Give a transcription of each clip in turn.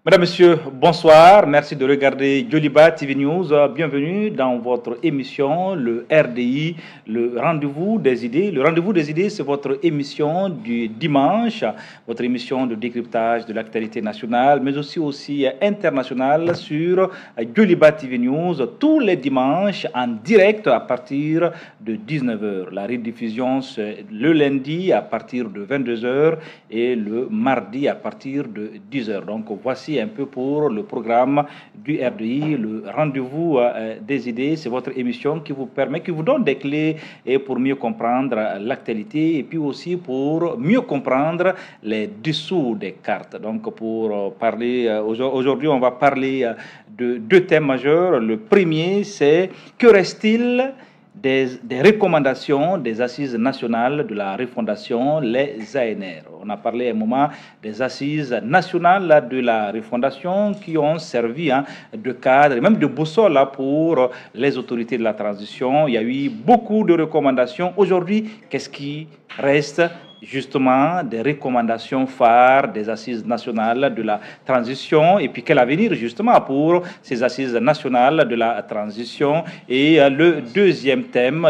Mesdames, Messieurs, bonsoir. Merci de regarder Joliba TV News. Bienvenue dans votre émission, le RDI, le rendez-vous des idées. Le rendez-vous des idées, c'est votre émission du dimanche, votre émission de décryptage de l'actualité nationale, mais aussi internationale sur Joliba TV News, tous les dimanches en direct à partir de 19h. La rediffusion, c'est le lundi à partir de 22h et le mardi à partir de 10h. Donc, voici un peu pour le programme du RDI, le rendez-vous des idées. C'est votre émission qui vous permet, qui vous donne des clés et pour mieux comprendre l'actualité et puis aussi pour mieux comprendre les dessous des cartes. Donc pour parler, aujourd'hui on va parler de deux thèmes majeurs. Le premier, c'est que reste-t-il des recommandations des assises nationales de la refondation, les ANR. On a parlé un moment des assises nationales de la refondation qui ont servi de cadre et même de boussole pour les autorités de la transition. Il y a eu beaucoup de recommandations. Aujourd'hui, qu'est-ce qui reste? Justement des recommandations phares des assises nationales de la transition et puis quel avenir justement pour ces assises nationales de la transition. Et le deuxième thème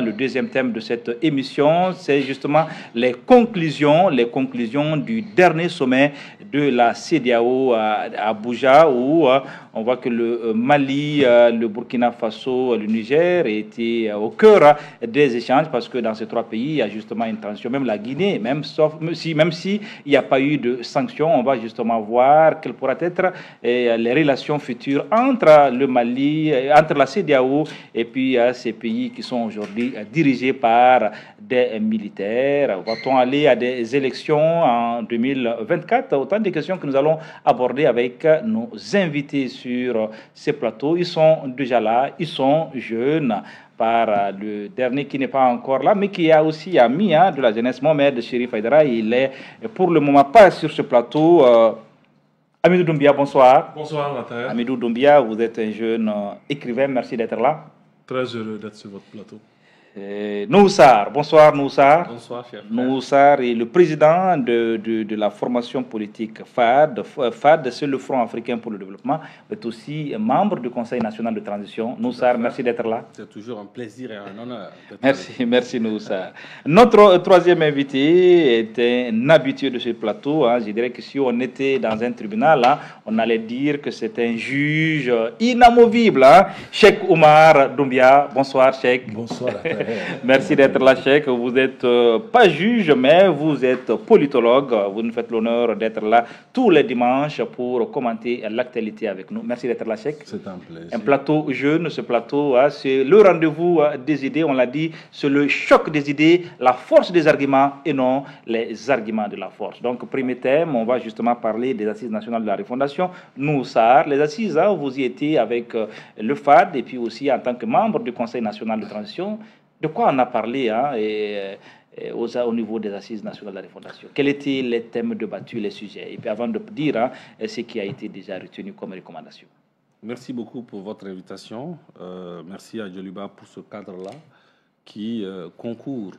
de cette émission, c'est justement les conclusions du dernier sommet de la CEDEAO à Abuja où on voit que le Mali, le Burkina Faso, le Niger étaient au cœur des échanges parce que dans ces trois pays, il y a justement une transition, même la Guinée, même si il n'y a pas eu de sanctions, on va justement voir quelles pourraient être les relations futures entre le Mali, entre la CEDEAO et puis ces pays qui sont aujourd'hui dirigés par des militaires. Va-t-on aller à des élections en 2024? Autant de questions que nous allons aborder avec nos invités sur ces plateaux. Ils sont déjà là, ils sont jeunes. Par le dernier qui n'est pas encore là, mais qui a aussi ami de la jeunesse, Mohamed Chérif Aïdara. Il est pour le moment pas sur ce plateau. Amidou Doumbia, bonsoir. Bonsoir, Nathalie. Amidou Doumbia, vous êtes un jeune écrivain, merci d'être là. Très heureux d'être sur votre plateau. Noussar, bonsoir Noussar. Bonsoir, cher frère. Noussar est le président de la formation politique FAD. FAD, c'est le Front africain pour le développement, mais aussi membre du Conseil national de transition. Noussar, merci d'être là. C'est toujours un plaisir et un honneur. Merci Noussar. Notre troisième invité est un habitué de ce plateau. Je dirais que si on était dans un tribunal, on allait dire que c'est un juge inamovible. Cheikh Oumar Doumbia, bonsoir Cheikh. Bonsoir. Merci d'être là, Cheikh. Vous n'êtes pas juge, mais vous êtes politologue. Vous nous faites l'honneur d'être là tous les dimanches pour commenter l'actualité avec nous. Merci d'être là, Cheikh. C'est un plaisir. Un plateau jeune, ce plateau, c'est le rendez-vous des idées. On l'a dit, c'est le choc des idées, la force des arguments et non les arguments de la force. Donc, premier thème, on va justement parler des assises nationales de la refondation. Nous, SAR, les assises, vous y étiez avec le FAD et puis aussi en tant que membre du Conseil national de transition. De quoi on a parlé au niveau des assises nationales de la refondation? Quels étaient les thèmes débattus, les sujets? Et puis avant de dire ce qui a été déjà retenu comme recommandation. Merci beaucoup pour votre invitation. Merci à Joliba pour ce cadre-là qui concourt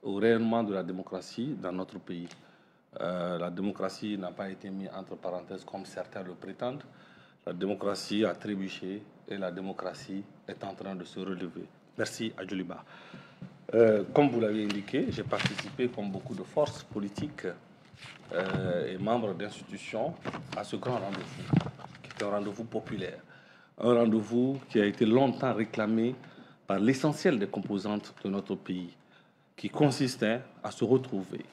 au rayonnement de la démocratie dans notre pays. La démocratie n'a pas été mise entre parenthèses comme certains le prétendent. La démocratie a trébuché et la démocratie est en train de se relever. Merci à Joliba. Comme vous l'avez indiqué, j'ai participé comme beaucoup de forces politiques et membres d'institutions à ce grand rendez-vous, qui est un rendez-vous populaire. Un rendez-vous qui a été longtemps réclamé par l'essentiel des composantes de notre pays, qui consistait à se retrouver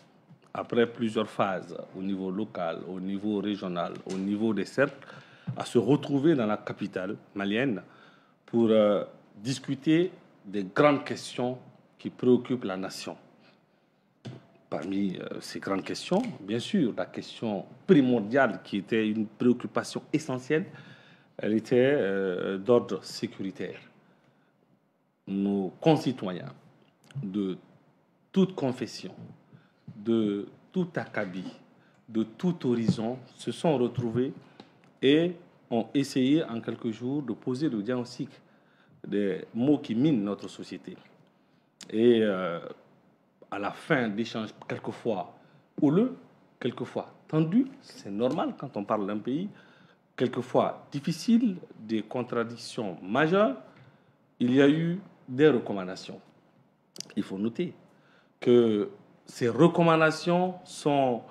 après plusieurs phases au niveau local, au niveau régional, au niveau des cercles, à se retrouver dans la capitale malienne pour discuter des grandes questions qui préoccupent la nation. Parmi ces grandes questions, bien sûr, la question primordiale qui était une préoccupation essentielle, elle était d'ordre sécuritaire. Nos concitoyens de toute confession, de tout acabit, de tout horizon se sont retrouvés et ont essayé en quelques jours de poser le diagnostic des maux qui minent notre société. Et à la fin d'échanges quelquefois houleux, quelquefois tendus, c'est normal quand on parle d'un pays, quelquefois difficiles, des contradictions majeures, il y a eu des recommandations. Il faut noter que ces recommandations sont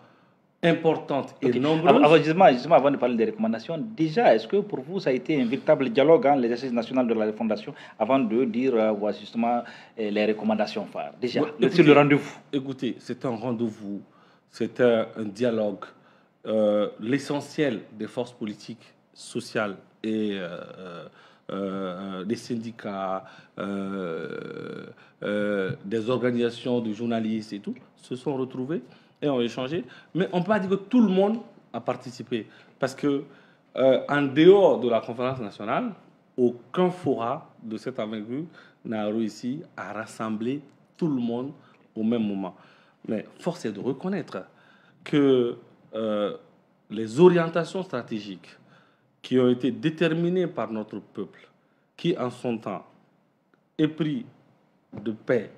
importantes et nombreuses. Justement, avant de parler des recommandations, déjà, est-ce que pour vous, ça a été un véritable dialogue, hein, les assises nationales de la refondation, avant de dire voilà, justement les recommandations phares? Déjà, c'est le rendez-vous. Écoutez, c'est un rendez-vous, c'est un dialogue. L'essentiel des forces politiques, sociales et des syndicats, des organisations de journalistes et tout, se sont retrouvés et ont échangé. Mais on ne peut pas dire que tout le monde a participé. Parce que, en dehors de la conférence nationale, aucun forum de cette envergure n'a réussi à rassembler tout le monde au même moment. Mais force est de reconnaître que les orientations stratégiques qui ont été déterminées par notre peuple, qui en son temps épris de paix,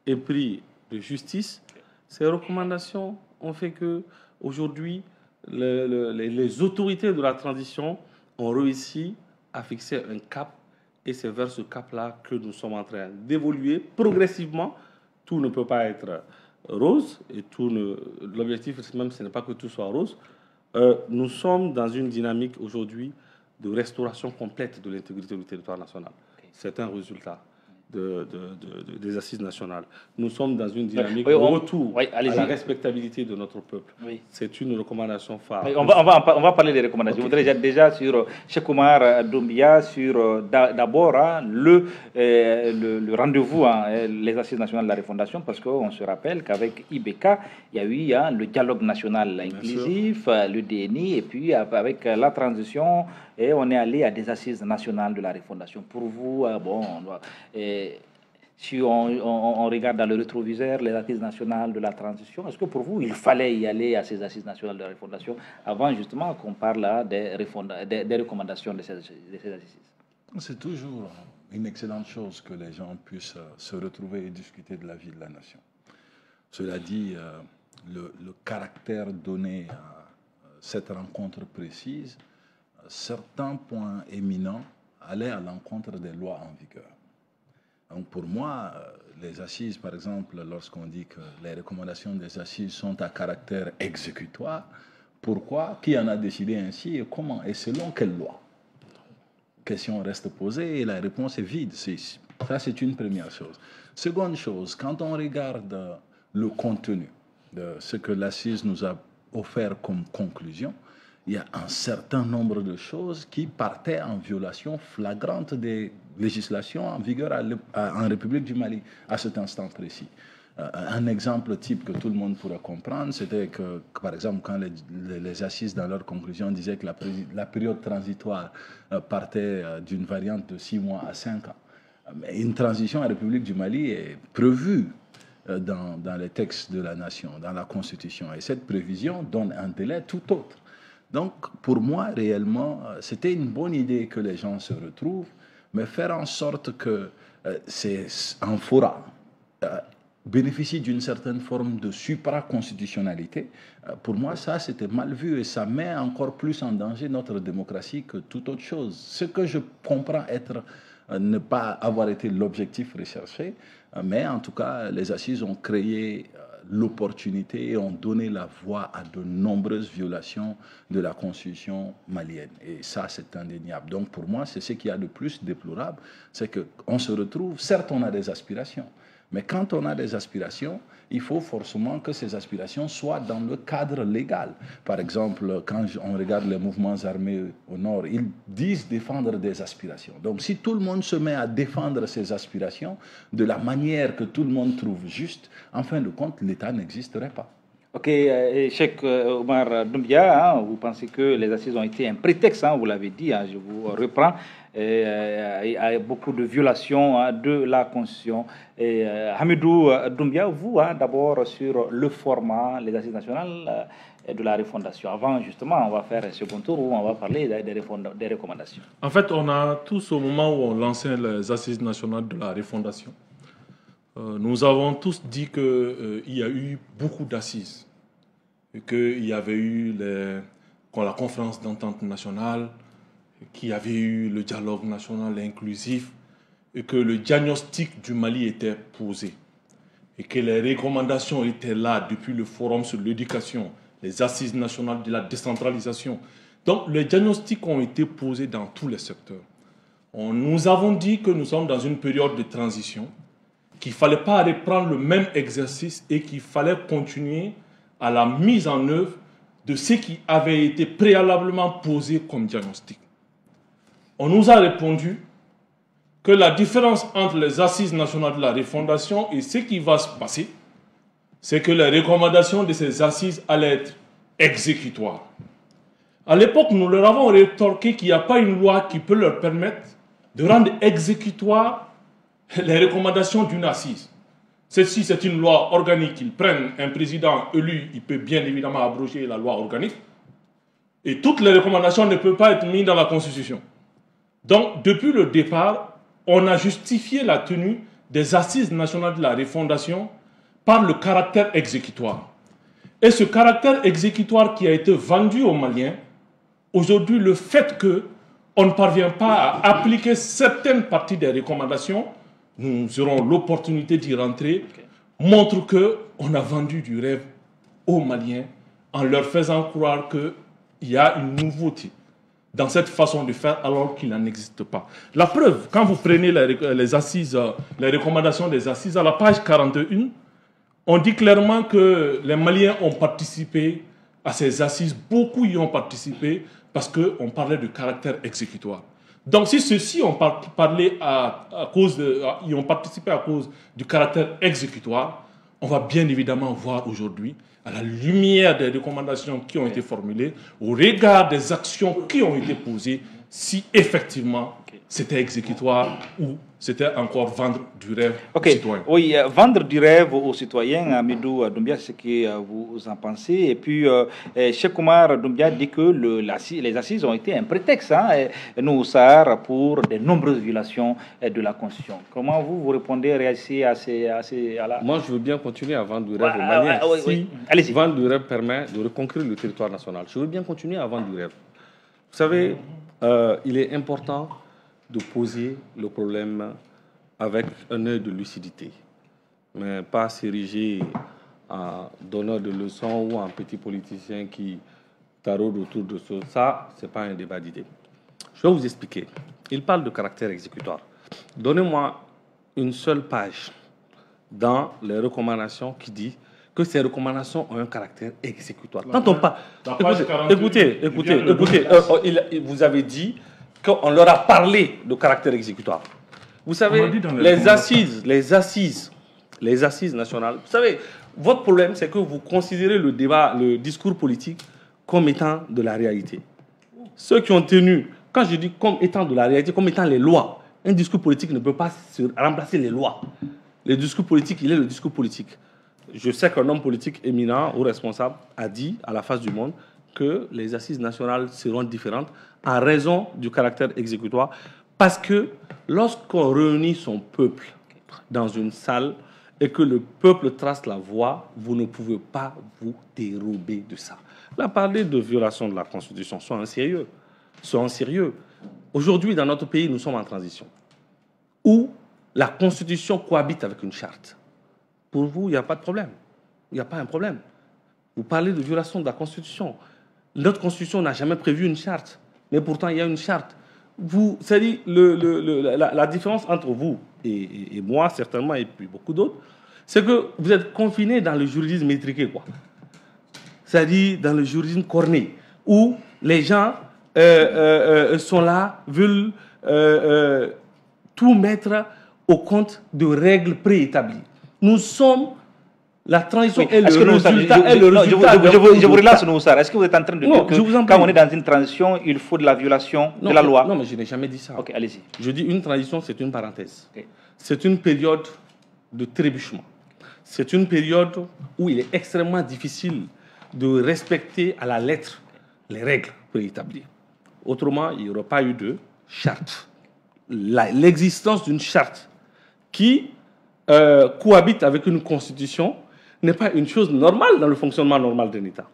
épris de justice, ces recommandations ont fait que aujourd'hui les autorités de la transition ont réussi à fixer un cap, et c'est vers ce cap-là que nous sommes en train d'évoluer progressivement. Tout ne peut pas être rose, et l'objectif même, ce n'est pas que tout soit rose. Nous sommes dans une dynamique aujourd'hui de restauration complète de l'intégrité du territoire national. C'est un résultat des assises nationales. Nous sommes dans une dynamique de retour à la respectabilité de notre peuple. Oui. C'est une recommandation phare. On va parler des recommandations. Okay. Je voudrais déjà sur Cheikh Oumar Doumbia, sur d'abord le rendez-vous, les assises nationales de la refondation, parce qu'on se rappelle qu'avec IBK, il y a eu le dialogue national inclusif, le DNI, et puis avec la transition, et on est allé à des assises nationales de la refondation. Pour vous, si on regarde dans le rétroviseur les assises nationales de la transition, est-ce que pour vous, il fallait y aller à ces assises nationales de la refondation avant justement qu'on parle des recommandations de ces assises? C'est toujours une excellente chose que les gens puissent se retrouver et discuter de la vie de la nation. Cela dit, le caractère donné à cette rencontre précise, certains points éminents allaient à l'encontre des lois en vigueur. Donc pour moi, les assises, par exemple, lorsqu'on dit que les recommandations des assises sont à caractère exécutoire, pourquoi? Qui en a décidé ainsi et comment? Et selon quelle loi? Question reste posée et la réponse est vide. Ça, c'est une première chose. Seconde chose, quand on regarde le contenu de ce que l'assise nous a offert comme conclusion, il y a un certain nombre de choses qui partaient en violation flagrante des législations en vigueur en République du Mali à cet instant précis. Un exemple type que tout le monde pourrait comprendre, c'était que, par exemple, quand les assises, dans leur conclusion, disaient que la période transitoire partait d'une variante de 6 mois à 5 ans. Mais une transition en République du Mali est prévue dans les textes de la nation, dans la Constitution. Et cette prévision donne un délai tout autre. Donc, pour moi, réellement, c'était une bonne idée que les gens se retrouvent, mais faire en sorte que c'est un forum bénéficie d'une certaine forme de supraconstitutionnalité, pour moi, ça, c'était mal vu et ça met encore plus en danger notre démocratie que toute autre chose. Ce que je comprends être ne pas avoir été l'objectif recherché, mais en tout cas, les assises ont créé l'opportunité et ont donné la voie à de nombreuses violations de la Constitution malienne. Et ça, c'est indéniable. Donc, pour moi, c'est ce qu'il y a de plus déplorable, c'est qu'on se retrouve, certes, on a des aspirations, mais quand on a des aspirations, il faut forcément que ces aspirations soient dans le cadre légal. Par exemple, quand on regarde les mouvements armés au nord, ils disent défendre des aspirations. Donc si tout le monde se met à défendre ses aspirations de la manière que tout le monde trouve juste, en fin de compte, l'État n'existerait pas. Ok, Cheikh Oumar Doumbia, vous pensez que les assises ont été un prétexte, vous l'avez dit, je vous reprends, il y a beaucoup de violations de la Constitution. Hamidou Doumbia, vous, d'abord sur le format, les assises nationales de la refondation. Avant, justement, on va faire un second tour où on va parler des recommandations. En fait, on a tous, au moment où on lançait les assises nationales de la refondation, nous avons tous dit qu'il y a eu beaucoup d'assises et qu'il y avait eu comme la conférence d'entente nationale, qu'il y avait eu le dialogue national inclusif et que le diagnostic du Mali était posé et que les recommandations étaient là depuis le forum sur l'éducation, les assises nationales de la décentralisation. Donc les diagnostics ont été posés dans tous les secteurs. Nous avons dit que nous sommes dans une période de transition, qu'il ne fallait pas reprendre le même exercice et qu'il fallait continuer à la mise en œuvre de ce qui avait été préalablement posé comme diagnostic. On nous a répondu que la différence entre les assises nationales de la refondation et ce qui va se passer, c'est que les recommandations de ces assises allaient être exécutoires. À l'époque, nous leur avons rétorqué qu'il n'y a pas une loi qui peut leur permettre de rendre exécutoires les recommandations d'une assise. Celle-ci, c'est une loi organique. Ils prennent un président élu, il peut bien évidemment abroger la loi organique. Et toutes les recommandations ne peuvent pas être mises dans la Constitution. Donc, depuis le départ, on a justifié la tenue des assises nationales de la refondation par le caractère exécutoire. Et ce caractère exécutoire qui a été vendu aux Maliens, aujourd'hui, le fait qu'on ne parvient pas à appliquer certaines parties des recommandations, nous aurons l'opportunité d'y rentrer, montre qu'on a vendu du rêve aux Maliens en leur faisant croire qu'il y a une nouveauté dans cette façon de faire alors qu'il n'en existe pas. La preuve, quand vous prenez les assises, les recommandations des assises, à la page 41, on dit clairement que les Maliens ont participé à ces assises, beaucoup y ont participé parce qu'on parlait de caractère exécutoire. Donc si ceux-ci ont parlé ils ont participé à cause du caractère exécutoire, on va bien évidemment voir aujourd'hui, à la lumière des recommandations qui ont été formulées, au regard des actions qui ont été posées, si effectivement c'était exécutoire ou c'était encore vendre du rêve aux citoyens. Oui, vendre du rêve aux citoyens, Amidou Doumbia, c'est ce que vous en pensez. Et puis, Cheikh Oumar Doumbia dit que les assises ont été un prétexte, Noussar, pour de nombreuses violations de la Constitution. Comment vous répondez, réagissez à la... Moi, je veux bien continuer à vendre du rêve aux Maliens. Si vendre du rêve permet de reconquérir le territoire national, je veux bien continuer à vendre du rêve. Vous savez, il est important de poser le problème avec un œil de lucidité, mais pas s'ériger en donneur de leçons ou en petit politicien qui taraude autour de ça. Ça, ce n'est pas un débat d'idées. Je vais vous expliquer. Il parle de caractère exécutoire. Donnez-moi une seule page dans les recommandations qui dit que ces recommandations ont un caractère exécutoire. Quand on parle... Écoutez, vous avez dit qu'on leur a parlé de caractère exécutoire. Vous savez, les assises nationales, vous savez, votre problème, c'est que vous considérez le discours politique comme étant de la réalité. Ceux qui ont tenu, quand je dis comme étant de la réalité, comme étant les lois, un discours politique ne peut pas remplacer les lois. Le discours politique, il est le discours politique. Je sais qu'un homme politique éminent ou responsable a dit à la face du monde que les assises nationales seront différentes en raison du caractère exécutoire, parce que lorsqu'on réunit son peuple dans une salle et que le peuple trace la voie, vous ne pouvez pas vous dérober de ça. Là, parler de violation de la Constitution, soyons sérieux. Aujourd'hui, dans notre pays, nous sommes en transition, où la Constitution cohabite avec une charte. Pour vous, il n'y a pas de problème. Il n'y a pas un problème. Vous parlez de violation de la Constitution. Notre Constitution n'a jamais prévu une charte, mais pourtant il y a une charte. C'est-à-dire, la différence entre vous et moi, certainement, et puis beaucoup d'autres, c'est que vous êtes confinés dans le juridisme métriqué, quoi. C'est-à-dire dans le juridisme corné, où les gens sont là, veulent tout mettre au compte de règles préétablies. Nous sommes... La transition est le résultat. Je vous relance, Noussar. Est-ce que vous êtes en train de dire que quand on est dans une transition, il faut de la violation de la loi? Non, mais je n'ai jamais dit ça. Ok, allez-y. Je dis une transition, c'est une parenthèse. Okay. C'est une période de trébuchement. C'est une période où il est extrêmement difficile de respecter à la lettre les règles préétablies. Autrement, il n'y aurait pas eu de charte. L'existence d'une charte qui cohabite avec une constitution n'est pas une chose normale dans le fonctionnement normal d'un État.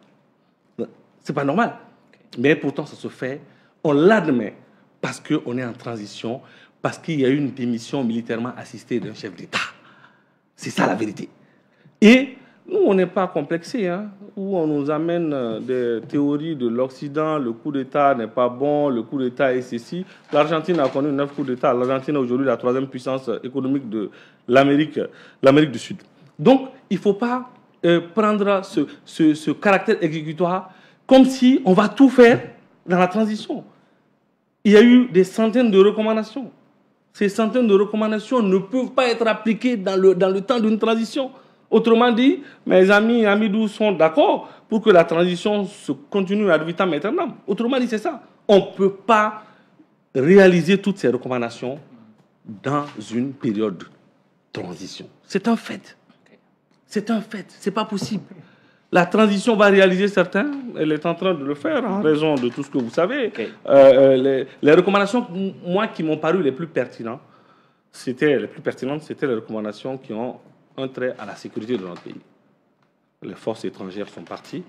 C'est pas normal. Mais pourtant, ça se fait, on l'admet, parce qu'on est en transition, parce qu'il y a eu une démission militairement assistée d'un chef d'État. C'est ça la vérité. Et nous, on n'est pas complexés, hein, où on nous amène des théories de l'Occident, le coup d'État n'est pas bon, le coup d'État est ceci. L'Argentine a connu 9 coups d'État. L'Argentine est aujourd'hui la 3e puissance économique de l'Amérique du Sud. Donc, il ne faut pas prendre ce caractère exécutoire comme si on va tout faire dans la transition. Il y a eu des centaines de recommandations. Ces centaines de recommandations ne peuvent pas être appliquées dans le temps d'une transition. Autrement dit, mes amis Amidou sont d'accord pour que la transition se continue ad vitam aeternam. Autrement dit, c'est ça. On ne peut pas réaliser toutes ces recommandations dans une période de transition. C'est un fait. C'est un fait. Ce n'est pas possible. La transition va réaliser certains. Elle est en train de le faire en raison de tout ce que vous savez. Okay. Les recommandations, moi, qui m'ont paru les plus pertinentes, c'était les recommandations qui ont un trait à la sécurité de notre pays. Les forces étrangères sont parties.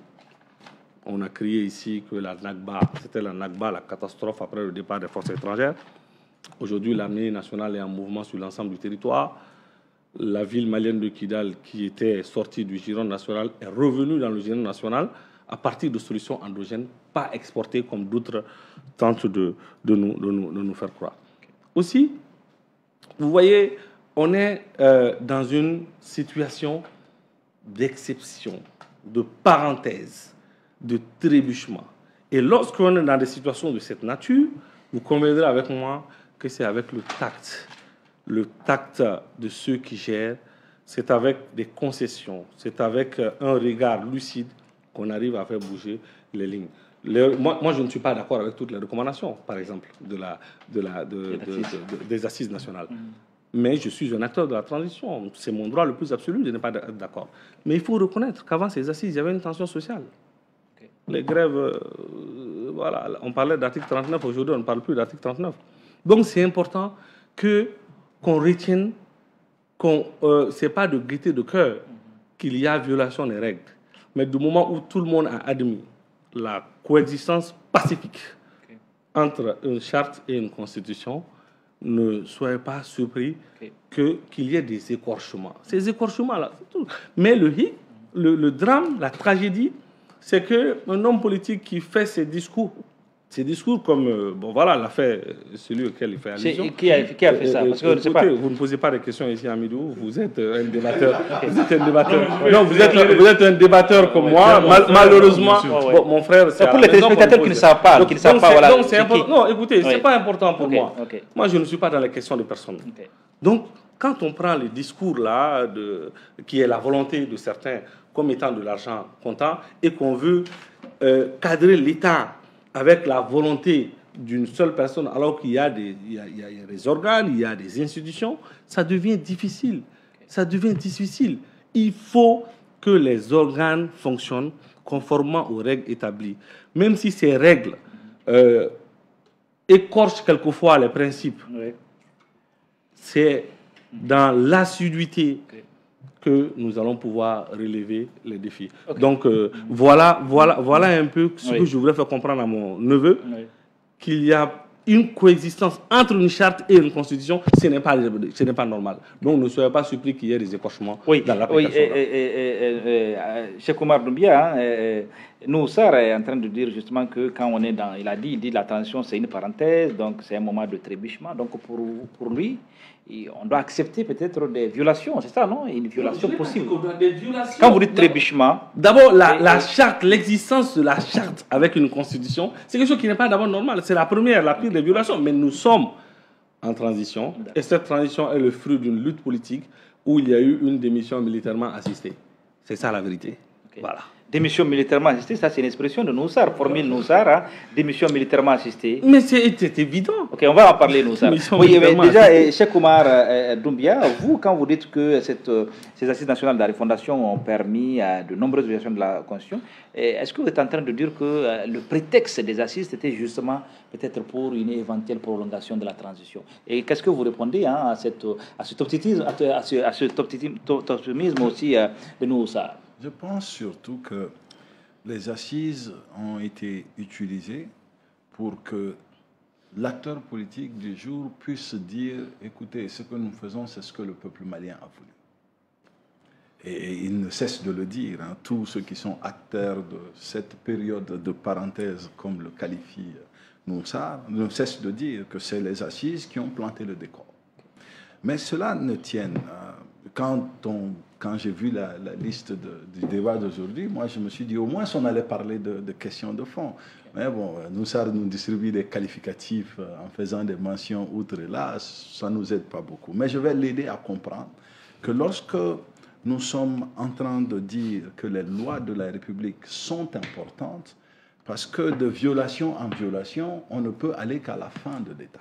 On a crié ici que la Nakba, c'était la Nakba, la catastrophe après le départ des forces étrangères. Aujourd'hui, l'armée nationale est en mouvement sur l'ensemble du territoire. La ville malienne de Kidal, qui était sortie du giron national, est revenue dans le giron national à partir de solutions endogènes, pas exportées comme d'autres tentent de nous faire croire. Aussi, vous voyez, on est dans une situation d'exception, de parenthèse, de trébuchement. Et lorsqu'on est dans des situations de cette nature, vous conviendrez avec moi que c'est avec le tact de ceux qui gèrent, c'est avec des concessions, c'est avec un regard lucide qu'on arrive à faire bouger les lignes. Moi, je ne suis pas d'accord avec toutes les recommandations, par exemple, des assises nationales. Mais je suis un acteur de la transition. C'est mon droit le plus absolu de ne pas être d'accord. Mais il faut reconnaître qu'avant ces assises, il y avait une tension sociale. Okay. Les grèves, voilà, on parlait d'article 39, aujourd'hui on ne parle plus d'article 39. Donc c'est important qu'on retienne ce n'est pas de gaieté de cœur qu'il y a violation des règles. Mais du moment où tout le monde a admis la coexistence pacifique entre une charte et une constitution, ne soyez pas surpris qu'il y ait des écorchements. Ces écorchements-là, c'est tout. Mais le drame, la tragédie, c'est qu'un homme politique qui fait ses discours comme, bon voilà, l'a fait celui auquel il fait allusion. Qui a fait ça? Parce que je ne sais pas. Vous ne posez pas de questions ici, Amidou. Vous êtes un débatteur. Vous êtes un débatteur. Non, vous êtes un débatteur comme moi. Malheureusement, bon, mon frère, c'est pour les téléspectateurs qui ne savent pas. Voilà. Non, écoutez, c'est pas important pour moi. Moi, je ne suis pas dans les questions de personne. Donc, quand on prend les discours là, qui est la volonté de certains comme étant de l'argent comptant, et qu'on veut cadrer l'État avec la volonté d'une seule personne, alors qu'il y a des organes, il y a des institutions, ça devient difficile. Ça devient difficile. Il faut que les organes fonctionnent conformément aux règles établies. Même si ces règles écorchent quelquefois les principes, c'est dans l'assiduité que nous allons pouvoir relever les défis. Donc, voilà un peu ce que je voulais faire comprendre à mon neveu, qu'il y a une coexistence entre une charte et une constitution, ce n'est pas normal. Donc, ne soyez pas surpris qu'il y ait des écorchements dans l'application. Cheikh Oumar Doumbia, Noussar est en train de dire justement que quand on est dans... Il dit la transition, c'est une parenthèse, donc c'est un moment de trébuchement. Donc, pour lui, on doit accepter peut-être des violations, c'est ça, non? Une violation possible. Quand vous dites trébuchement... D'abord, la charte, l'existence de la charte avec une constitution, c'est quelque chose qui n'est pas d'abord normal. C'est la pire des violations. Mais nous sommes en transition. Et cette transition est le fruit d'une lutte politique où il y a eu une démission militairement assistée. C'est ça la vérité. Voilà. Démission militairement assistée, ça c'est une expression de Noussar, formule Noussar, hein, démission militairement assistée. Mais c'est évident. Ok, on va en parler, Noussar. Oui, mais déjà, Cheikh Oumar Doumbia, vous, quand vous dites que ces assises nationales de la refondation ont permis de nombreuses violations de la Constitution, est-ce que vous êtes en train de dire que le prétexte des assises, c'était justement peut-être pour une éventuelle prolongation de la transition? Et qu'est-ce que vous répondez à cet optimisme aussi de Noussar? Je pense surtout que les assises ont été utilisées pour que l'acteur politique du jour puisse dire, écoutez, ce que nous faisons, c'est ce que le peuple malien a voulu. Et il ne cesse de le dire, hein, tous ceux qui sont acteurs de cette période de parenthèse, comme le qualifie Noussar, ne cessent de dire que c'est les assises qui ont planté le décor. Mais cela ne tient. Quand j'ai vu la liste du débat d'aujourd'hui, moi je me suis dit au moins on allait parler de questions de fond. Mais bon, Noussar nous distribue des qualificatifs en faisant des mentions outre et là, ça ne nous aide pas beaucoup. Mais je vais l'aider à comprendre que lorsque nous sommes en train de dire que les lois de la République sont importantes, parce que de violation en violation, on ne peut aller qu'à la fin de l'État.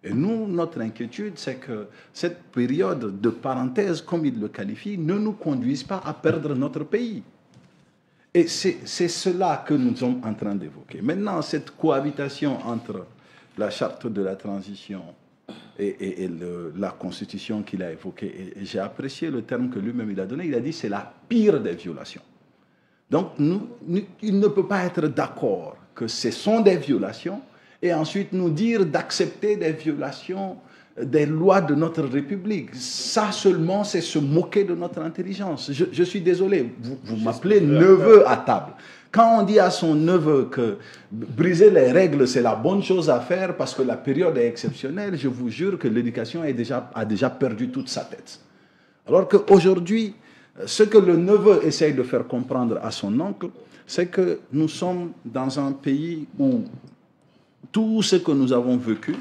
Et nous, notre inquiétude, c'est que cette période de parenthèse, comme il le qualifie, ne nous conduise pas à perdre notre pays. Et c'est cela que nous sommes en train d'évoquer. Maintenant, cette cohabitation entre la charte de la transition et la constitution qu'il a évoquée, et j'ai apprécié le terme que lui-même il a donné, il a dit c'est la pire des violations. Donc, il ne peut pas être d'accord que ce sont des violations, et ensuite nous dire d'accepter des violations des lois de notre République. Ça seulement, c'est se moquer de notre intelligence. Je suis désolé, vous m'appelez neveu à table. Quand on dit à son neveu que briser les règles, c'est la bonne chose à faire parce que la période est exceptionnelle, je vous jure que l'éducation a déjà perdu toute sa tête. Alors qu'aujourd'hui, ce que le neveu essaye de faire comprendre à son oncle, c'est que nous sommes dans un pays où tout ce que nous avons vécu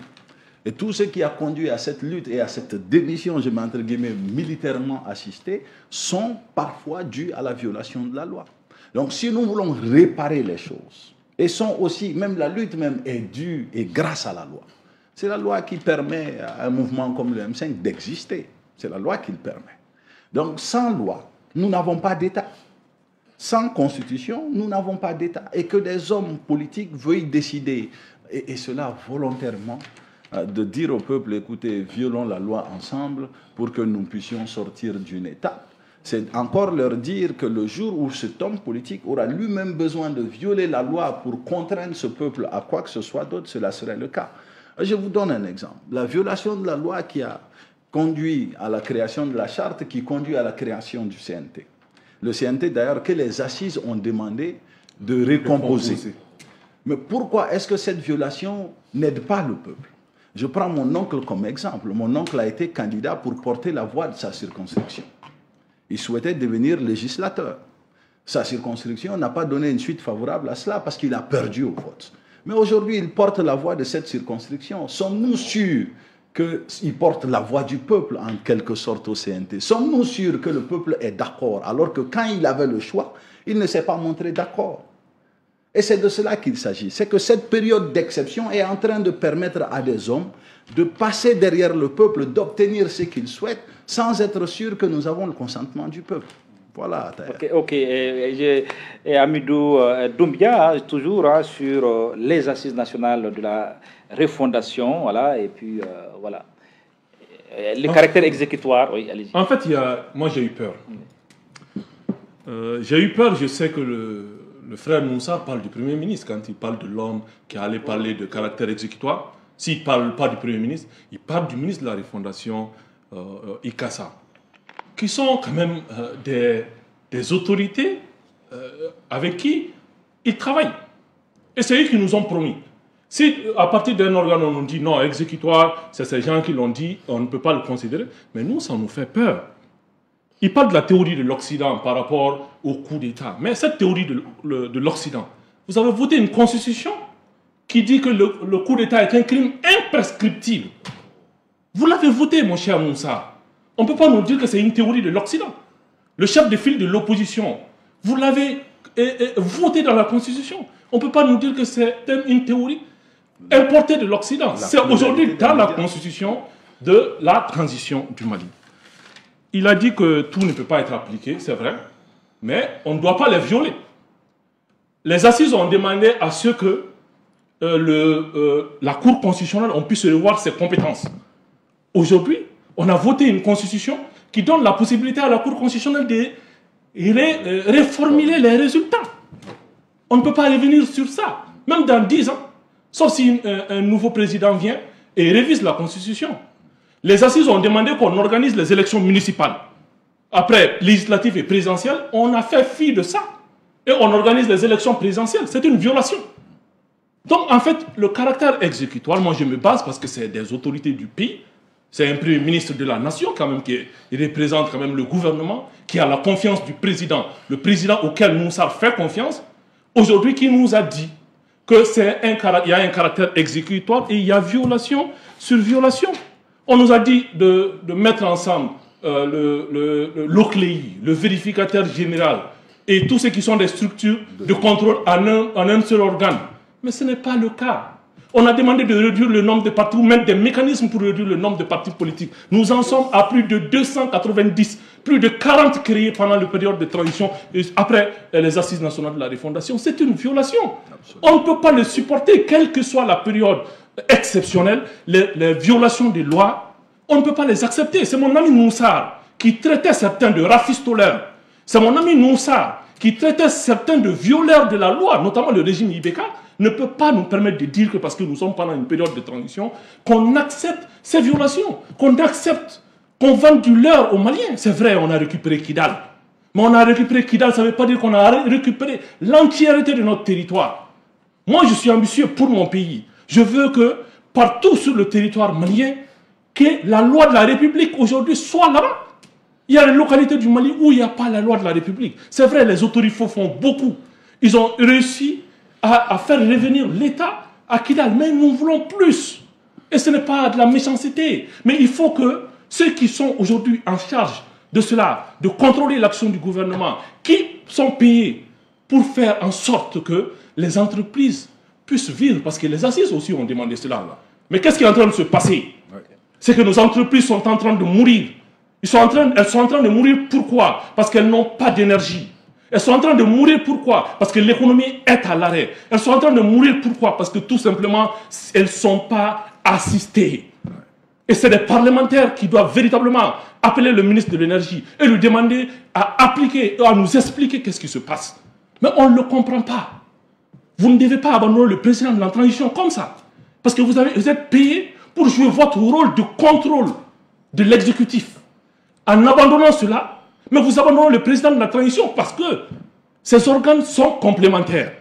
et tout ce qui a conduit à cette lutte et à cette démission, je mets entre guillemets, militairement assistée, sont parfois dus à la violation de la loi. Donc si nous voulons réparer les choses, et sont aussi, même la lutte même est due et grâce à la loi. C'est la loi qui permet à un mouvement comme le M5 d'exister. C'est la loi qui le permet. Donc sans loi, nous n'avons pas d'État. Sans constitution, nous n'avons pas d'État. Et que des hommes politiques veuillent décider, et cela volontairement, de dire au peuple, écoutez, violons la loi ensemble pour que nous puissions sortir d'une étape. C'est encore leur dire que le jour où cet homme politique aura lui-même besoin de violer la loi pour contraindre ce peuple à quoi que ce soit d'autre, cela serait le cas. Je vous donne un exemple. La violation de la loi qui a conduit à la création de la charte, qui conduit à la création du CNT. Le CNT, d'ailleurs, que les assises ont demandé de récomposer. Mais pourquoi est-ce que cette violation n'aide pas le peuple? Je prends mon oncle comme exemple. Mon oncle a été candidat pour porter la voix de sa circonscription. Il souhaitait devenir législateur. Sa circonscription n'a pas donné une suite favorable à cela parce qu'il a perdu au vote. Mais aujourd'hui, il porte la voix de cette circonscription. Sommes-nous sûrs qu'il porte la voix du peuple en quelque sorte au CNT? Sommes-nous sûrs que le peuple est d'accord alors que quand il avait le choix, il ne s'est pas montré d'accord? Et c'est de cela qu'il s'agit. C'est que cette période d'exception est en train de permettre à des hommes de passer derrière le peuple, d'obtenir ce qu'ils souhaitent, sans être sûr que nous avons le consentement du peuple. Voilà. Ok. Et Amidou Doumbia, toujours sur les assises nationales de la refondation, voilà, et puis voilà. Le caractère exécutoire, oui, allez-y. En fait, moi j'ai eu peur. J'ai eu peur, je sais que le frère Moussa parle du Premier ministre quand il parle de l'homme qui allait parler de caractère exécutoire. S'il ne parle pas du Premier ministre, il parle du ministre de la Refondation, Ikassa, qui sont quand même des autorités avec qui ils travaillent. Et c'est eux qui nous ont promis. Si à partir d'un organe on nous dit non, exécutoire, c'est ces gens qui l'ont dit, on ne peut pas le considérer, mais nous, ça nous fait peur. Il parle de la théorie de l'Occident par rapport au coup d'État. Mais cette théorie de l'Occident, vous avez voté une constitution qui dit que le coup d'État est un crime imprescriptible. Vous l'avez voté, mon cher Moussa. On ne peut pas nous dire que c'est une théorie de l'Occident. Le chef de file de l'opposition, vous l'avez voté dans la constitution. On ne peut pas nous dire que c'est une théorie importée de l'Occident. C'est aujourd'hui dans la constitution de la transition du Mali. Il a dit que tout ne peut pas être appliqué, c'est vrai, mais on ne doit pas les violer. Les assises ont demandé à ce que la Cour constitutionnelle on puisse revoir ses compétences. Aujourd'hui, on a voté une constitution qui donne la possibilité à la Cour constitutionnelle de reformuler les résultats. On ne peut pas revenir sur ça, même dans 10 ans. Sauf si un nouveau président vient et révise la Constitution. Les assises ont demandé qu'on organise les élections municipales. Après, législatives et présidentielles, on a fait fi de ça. Et on organise les élections présidentielles. C'est une violation. Donc, en fait, le caractère exécutoire, moi je me base parce que c'est des autorités du pays. C'est un premier ministre de la nation quand même qui représente quand même le gouvernement, qui a la confiance du président, le président auquel Moussar fait confiance, aujourd'hui qui nous a dit que il y a un caractère exécutoire et il y a violation sur violation. On nous a dit de mettre ensemble l'OCLEI, le vérificateur général et tous ceux qui sont des structures de contrôle en un seul organe. Mais ce n'est pas le cas. On a demandé de réduire le nombre de partis ou mettre des mécanismes pour réduire le nombre de partis politiques. Nous en sommes à plus de 290, plus de 40 créés pendant la période de transition et après les assises nationales de la refondation. C'est une violation. Absolument. On ne peut pas le supporter, quelle que soit la période exceptionnelle, les violations des lois, on ne peut pas les accepter. C'est mon ami Moussar qui traitait certains de rafistoleurs. C'est mon ami Moussar qui traitait certains de violeurs de la loi, notamment le régime IBK, ne peut pas nous permettre de dire que parce que nous sommes pendant une période de transition, qu'on accepte ces violations, qu'on accepte qu'on vende du leurre aux Maliens. C'est vrai, on a récupéré Kidal. Mais on a récupéré Kidal, ça ne veut pas dire qu'on a récupéré l'entièreté de notre territoire. Moi, je suis ambitieux pour mon pays. Je veux que partout sur le territoire malien, que la loi de la République aujourd'hui soit là-bas. Il y a les localités du Mali où il n'y a pas la loi de la République. C'est vrai, les autorités font beaucoup. Ils ont réussi à faire revenir l'État à Kidal, mais nous voulons plus. Et ce n'est pas de la méchanceté. Mais il faut que ceux qui sont aujourd'hui en charge de cela, de contrôler l'action du gouvernement, qui sont payés pour faire en sorte que les entreprises puissent vivre, parce que les assises aussi ont demandé cela. Mais qu'est-ce qui est en train de se passer? C'est que nos entreprises sont en train de mourir. Elles sont en train de mourir pourquoi? Parce qu'elles n'ont pas d'énergie. Elles sont en train de mourir pourquoi? Parce que l'économie est à l'arrêt. Elles sont en train de mourir pourquoi? Parce que tout simplement, elles ne sont pas assistées. Et c'est des parlementaires qui doivent véritablement appeler le ministre de l'énergie et lui demander à appliquer, à nous expliquer qu'est-ce qui se passe. Mais on ne le comprend pas. Vous ne devez pas abandonner le président de la transition comme ça. Parce que vous êtes payé pour jouer votre rôle de contrôle de l'exécutif. En abandonnant cela, mais vous abandonnez le président de la transition parce que ces organes sont complémentaires.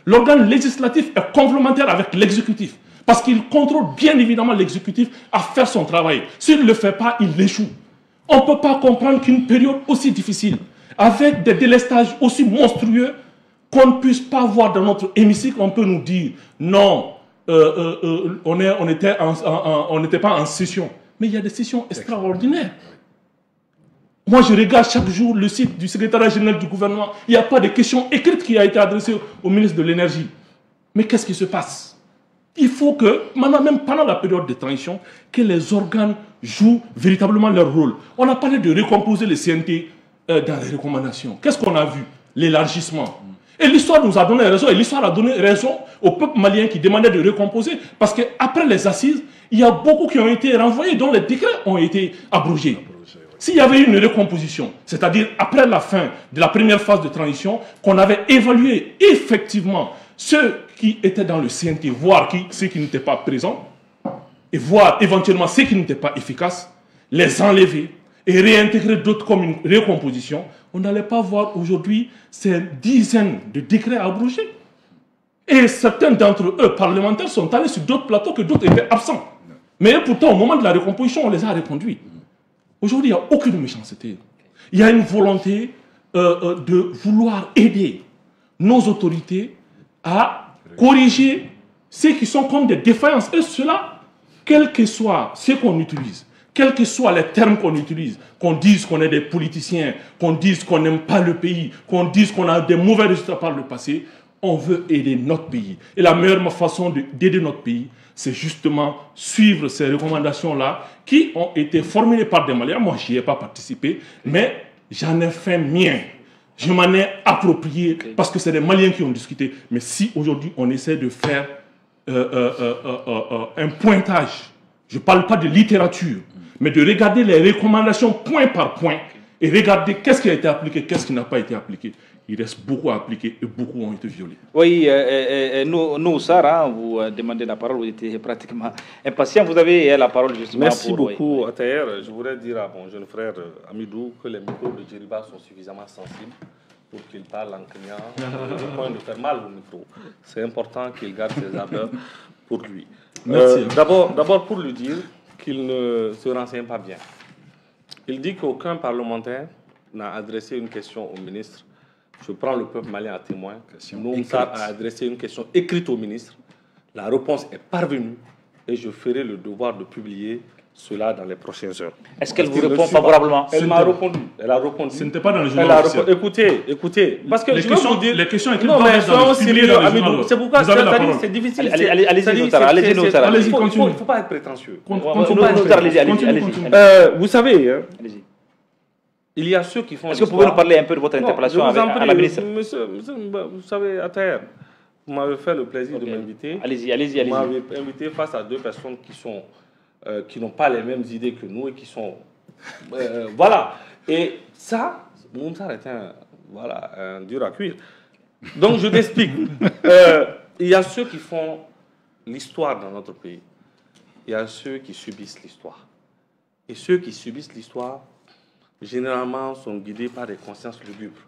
L'organe législatif est complémentaire avec l'exécutif parce qu'il contrôle bien évidemment l'exécutif à faire son travail. S'il ne le fait pas, il échoue. On ne peut pas comprendre qu'une période aussi difficile, avec des délestages aussi monstrueux, qu'on ne puisse pas voir dans notre hémicycle, on peut nous dire non, on n'était pas en session. Mais il y a des sessions extraordinaires. Moi, je regarde chaque jour le site du secrétariat général du gouvernement. Il n'y a pas de question écrite qui a été adressée au ministre de l'énergie. Mais qu'est-ce qui se passe? Il faut que, maintenant, même pendant la période de transition, que les organes jouent véritablement leur rôle. On a parlé de recomposer les CNT dans les recommandations. Qu'est-ce qu'on a vu? L'élargissement. Et l'histoire nous a donné raison. Et l'histoire a donné raison au peuple malien qui demandait de recomposer. Parce qu'après les assises, il y a beaucoup qui ont été renvoyés, dont les décrets ont été abrogés. S'il y avait une recomposition, c'est-à-dire après la fin de la première phase de transition, qu'on avait évalué effectivement ceux qui étaient dans le CNT, voire ceux qui n'étaient pas présents, et voir éventuellement ceux qui n'étaient pas efficaces, les enlever et réintégrer d'autres comme une recomposition, on n'allait pas voir aujourd'hui ces dizaines de décrets abrogés. Et certains d'entre eux, parlementaires, sont allés sur d'autres plateaux que d'autres étaient absents. Mais pourtant, au moment de la recomposition, on les a reconduits. Aujourd'hui, il n'y a aucune méchanceté. Il y a une volonté de vouloir aider nos autorités à corriger ceux qui sont comme des défaillances. Et cela, quel que soit ce qu'on utilise, quels que soient les termes qu'on utilise, qu'on dise qu'on est des politiciens, qu'on dise qu'on n'aime pas le pays, qu'on dise qu'on a des mauvais résultats par le passé, on veut aider notre pays. Et la meilleure façon d'aider notre pays, c'est justement suivre ces recommandations-là qui ont été formulées par des Maliens. Moi, je n'y ai pas participé, mais j'en ai fait mien. Je m'en ai approprié parce que c'est des Maliens qui ont discuté. Mais si aujourd'hui on essaie de faire un pointage, je ne parle pas de littérature, mais de regarder les recommandations point par point et regarder qu'est-ce qui a été appliqué, qu'est-ce qui n'a pas été appliqué. il reste beaucoup à appliquer et beaucoup ont été violés. Oui, nous, Sarah, vous demandez la parole, vous étiez pratiquement impatient. Vous avez la parole justement. Merci beaucoup, Atayer. Je voudrais dire à mon jeune frère Amidou que les micros de Djeriba sont suffisamment sensibles pour qu'il parle en criant, au point de faire mal au micro. C'est important qu'il garde ses ardeurs pour lui. D'abord pour lui dire qu'il ne se renseigne pas bien. Il dit qu'aucun parlementaire n'a adressé une question au ministre. Je prends le peuple malien à témoin. Noumsar a adressé une question écrite au ministre. La réponse est parvenue et je ferai le devoir de publier cela dans les prochaines heures. Est-ce qu'elle vous répond favorablement? Elle m'a répondu. Elle a répondu. Ce n'était pas dans le journal officiel. Écoutez. Parce que les questions écrites non, mais soyons sérieux, Amidou. c'est pourquoi c'est difficile. Allez-y, il ne faut pas être prétentieux. Vous savez, il y a ceux qui font. Est-ce que vous pouvez nous parler un peu de votre interpellation à la ministre? Monsieur, vous savez, à terre, vous m'avez fait le plaisir de m'inviter. Allez-y. Vous m'avez invité face à deux personnes qui n'ont pas les mêmes idées que nous et qui sont. Voilà. Et ça, Moumsar est un dur à cuire. Donc, je t'explique. Il y a ceux qui font l'histoire dans notre pays. Il y a ceux qui subissent l'histoire. Et ceux qui subissent l'histoire, généralement, sont guidés par des consciences lugubres.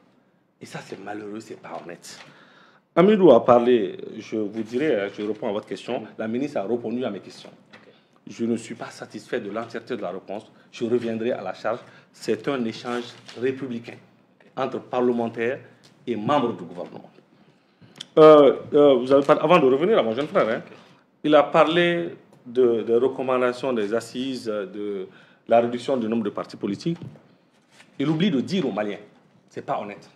Et ça, c'est malheureux, c'est pas honnête. Amidou a parlé, je vous dirai, je réponds à votre question. La ministre a répondu à mes questions. Je ne suis pas satisfait de l'entièreté de la réponse. Je reviendrai à la charge. C'est un échange républicain entre parlementaires et membres du gouvernement. Avant de revenir à mon jeune frère, il a parlé des recommandations des assises, de la réduction du nombre de partis politiques. Il oublie de dire aux Maliens, ce n'est pas honnête,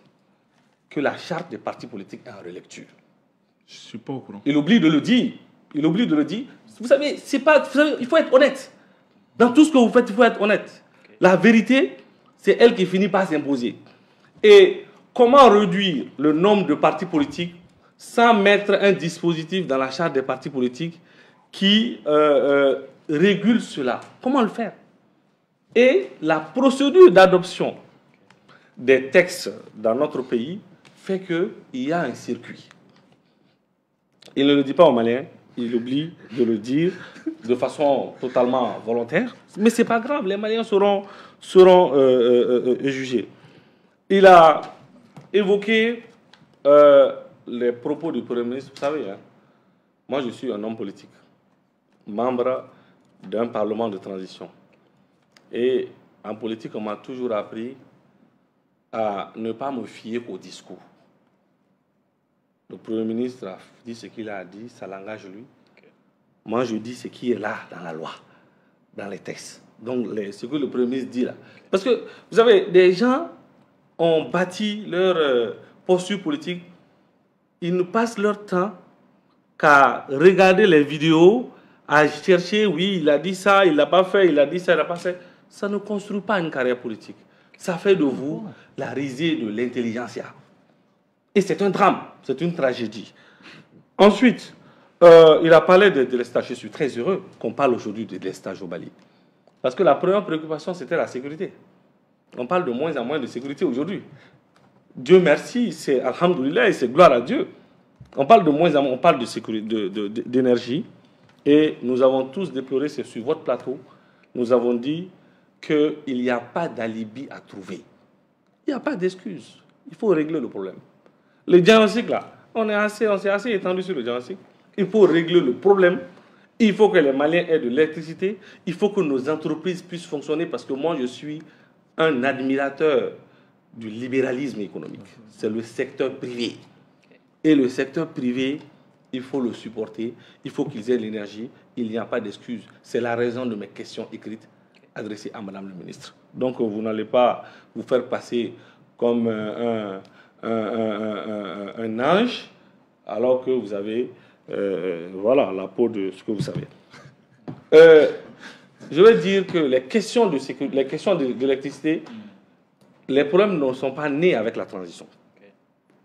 que la charte des partis politiques est en relecture. Je ne suis pas au courant. Il oublie de le dire. Vous savez, il faut être honnête. Dans tout ce que vous faites, il faut être honnête. La vérité, c'est elle qui finit par s'imposer. Et comment réduire le nombre de partis politiques sans mettre un dispositif dans la charte des partis politiques qui régule cela? Comment le faire? Et la procédure d'adoption des textes dans notre pays fait qu'il y a un circuit. Il ne le dit pas aux Maliens, il oublie de le dire de façon totalement volontaire. Mais ce n'est pas grave, les Maliens seront jugés. Il a évoqué les propos du Premier ministre. Vous savez, moi je suis un homme politique, membre d'un parlement de transition. Et en politique, on m'a toujours appris à ne pas me fier au discours. Le Premier ministre a dit ce qu'il a dit, ça l'engage lui. Moi, je dis ce qui est là dans la loi, dans les textes. Donc, ce que le Premier ministre dit là. Parce que, vous savez, des gens ont bâti leur posture politique. Ils ne passent leur temps qu'à regarder les vidéos, à chercher, oui, il a dit ça, il l'a pas fait, il a dit ça, il l'a pas fait. Ça ne construit pas une carrière politique. Ça fait de vous la risée de l'intelligentsia. Et c'est un drame, c'est une tragédie. Ensuite, il a parlé de délestage. Je suis très heureux qu'on parle aujourd'hui de délestage au Mali. Parce que la première préoccupation, c'était la sécurité. On parle de moins en moins de sécurité aujourd'hui. Dieu merci, c'est alhamdoulilah et c'est gloire à Dieu. On parle de moins en moins, on parle de sécurité, d'énergie. Et nous avons tous déploré, c'est sur votre plateau, nous avons dit qu'il n'y a pas d'alibi à trouver. Il n'y a pas d'excuse. Il faut régler le problème. Le diagnostic, là, on s'est assez étendu sur le diagnostic. Il faut régler le problème. Il faut que les Maliens aient de l'électricité. Il faut que nos entreprises puissent fonctionner parce que moi, je suis un admirateur du libéralisme économique. C'est le secteur privé. Et le secteur privé, il faut le supporter. Il faut qu'ils aient l'énergie. Il n'y a pas d'excuse. C'est la raison de mes questions écrites adressées à Madame le ministre. Donc, vous n'allez pas vous faire passer comme un ange alors que vous avez voilà, la peau de ce que vous savez. Je veux dire que les questions de sécurité, les questions de l'électricité, les problèmes ne sont pas nés avec la transition.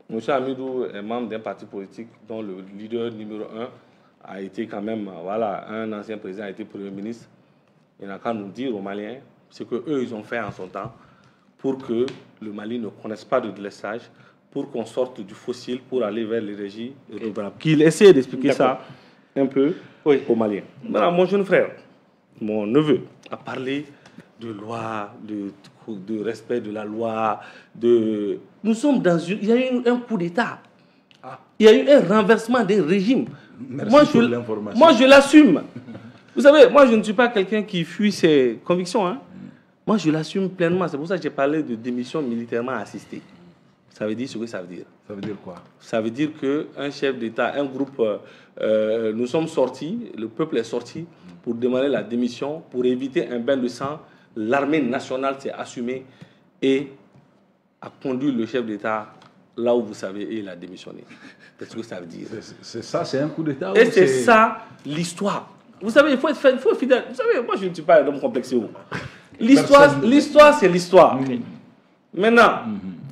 M. Amidou est membre d'un parti politique dont le leader numéro 1 a été quand même, voilà, un ancien président a été Premier ministre. Il n'a qu'à nous dire aux Maliens ce qu'eux, ils ont fait en son temps pour que le Mali ne connaisse pas de délestage, pour qu'on sorte du fossile pour aller vers l'énergie renouvelable. Qu'il essaie d'expliquer ça un peu aux Maliens. Maintenant, mon jeune frère, mon neveu, a parlé de loi, de respect de la loi. Nous sommes dans une... Il y a eu un coup d'État. Il y a eu un renversement des régimes. Merci pour l'information. Moi, je l'assume. Vous savez, moi, je ne suis pas quelqu'un qui fuit ses convictions. Hein. Moi, je l'assume pleinement. C'est pour ça que j'ai parlé de démission militairement assistée. Ça veut dire ce que ça veut dire. Ça veut dire quoi? Ça veut dire qu'un chef d'État, un groupe, nous sommes sortis, le peuple est sorti pour demander la démission, pour éviter un bain de sang. L'armée nationale s'est assumée et a conduit le chef d'État là où vous savez, et il a démissionné. C'est ce que ça veut dire. C'est ça, c'est un coup d'État? Et c'est ça l'histoire. Vous savez, il faut être fidèle. Vous savez, moi je ne suis pas un homme complexé. L'histoire, c'est l'histoire. Maintenant,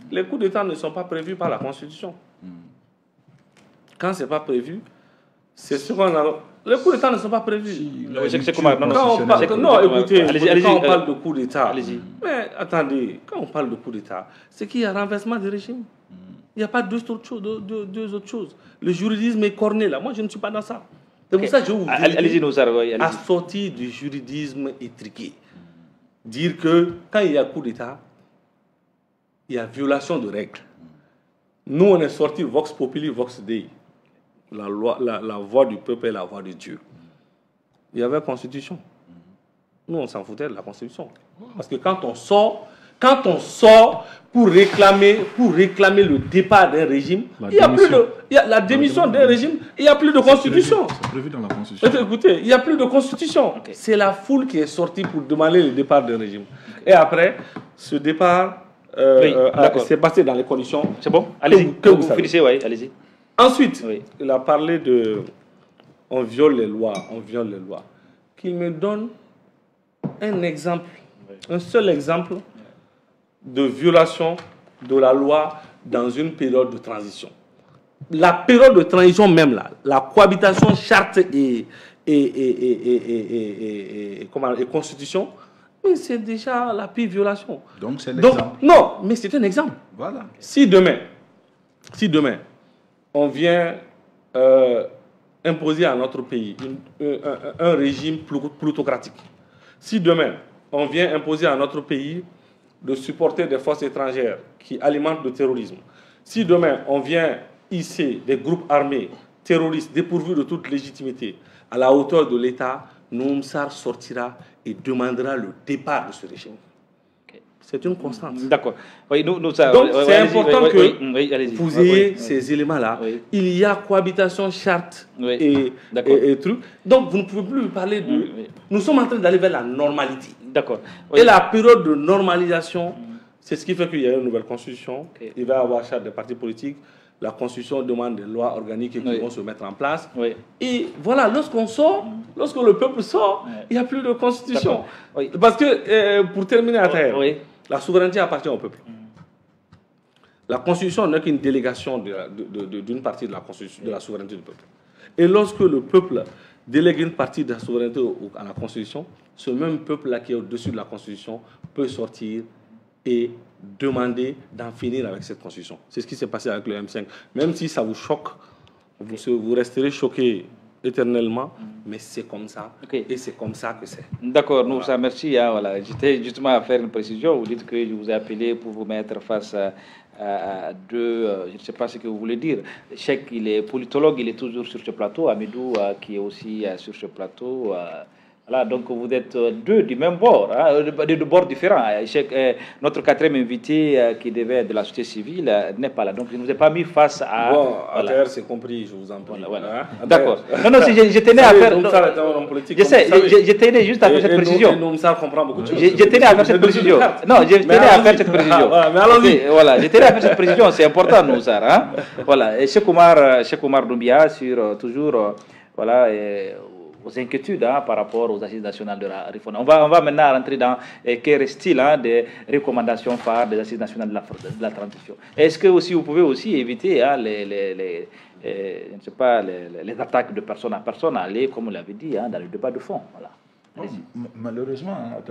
les coups d'État ne sont pas prévus par la Constitution. Quand ce n'est pas prévu, c'est ce qu'on a... Les coups d'État ne sont pas prévus. Non, écoutez, quand on parle de coups d'État, mais attendez, quand on parle de coups d'État, c'est qu'il y a renversement du régime. Il n'y a pas deux autres choses. Le juridisme est corné là. Moi, je ne suis pas dans ça. C'est pour ça que je vous dis, à sortir du juridisme étriqué. Dire que quand il y a coup d'État, il y a violation de règles. Nous, on est sorti Vox Populi, Vox Dei. La voix du peuple et la voix de Dieu. Il y avait la Constitution. Nous, on s'en foutait de la Constitution. Parce que quand on sort pour réclamer le départ d'un régime, il y a la démission d'un régime, il n'y a plus de Constitution. C'est prévu dans la Constitution. Écoutez, il n'y a plus de Constitution. C'est la foule qui est sortie pour demander le départ d'un régime. Et après, ce départ s'est passé dans les conditions. C'est bon? Allez-y. Que vous finissez, oui, allez-y. Ensuite, il a parlé de... On viole les lois. Qu'il me donne un exemple, un seul exemple de violation de la loi dans une période de transition. La période de transition même là, la cohabitation charte et constitution, mais c'est déjà la pire violation. Donc c'est l'exemple. Non, mais c'est un exemple. Voilà. Si demain, on vient imposer à notre pays un régime plutocratique, si demain, on vient imposer à notre pays de supporter des forces étrangères qui alimentent le terrorisme, si demain, on vient hisser des groupes armés terroristes dépourvus de toute légitimité à la hauteur de l'État, Noumsar sortira et demandera le départ de ce régime. C'est une constante. D'accord. Oui, donc, c'est important que vous ayez ces éléments-là. Il y a cohabitation, charte et trucs. Donc, vous ne pouvez plus parler de... Nous sommes en train d'aller vers la normalité. D'accord. Et la période de normalisation, c'est ce qui fait qu'il y a une nouvelle constitution. Il va y avoir charte des partis politiques. La constitution demande des lois organiques qui vont se mettre en place. Et voilà, lorsqu'on sort, lorsque le peuple sort, il n'y a plus de constitution. Parce que, pour terminer à terre, la souveraineté appartient au peuple. La Constitution n'est qu'une délégation d'une partie de la Constitution, de la souveraineté du peuple. Et lorsque le peuple délègue une partie de la souveraineté à la Constitution, ce même peuple-là qui est au-dessus de la Constitution peut sortir et demander d'en finir avec cette Constitution. C'est ce qui s'est passé avec le M5. Même si ça vous choque, vous resterez choqué éternellement, mais c'est comme ça, et c'est comme ça que c'est. D'accord, nous, ça merci. Voilà. J'étais justement à faire une précision. Vous dites que je vous ai appelé pour vous mettre face à deux, je ne sais pas ce que vous voulez dire. Cheikh, il est politologue, il est toujours sur ce plateau. Amidou, qui est aussi sur ce plateau. Voilà, donc vous êtes deux du même bord, de bords différents. Notre quatrième invité qui devait être de la société civile n'est pas là. Donc il ne nous a pas mis face à... Bon, voilà. C'est compris, je vous en prie. Voilà. D'accord. Non, je tenais à faire... Je tenais juste à faire cette précision. Comprend beaucoup de choses. Je tenais à faire cette précision. Non, je tenais à faire cette précision. Mais allons-y. Voilà, je tenais à faire cette précision, c'est important, nous, ça. Voilà, et Cheikh Oumar Doumbia sur toujours... voilà, aux inquiétudes par rapport aux assises nationales de la réforme. On va maintenant rentrer dans quel reste-t-il des recommandations phares des assises nationales de la transition. Est-ce que aussi vous pouvez aussi éviter je ne sais pas, les attaques de personne à personne, aller, comme on l'avait dit, dans le débat de fond. Voilà. Malheureusement,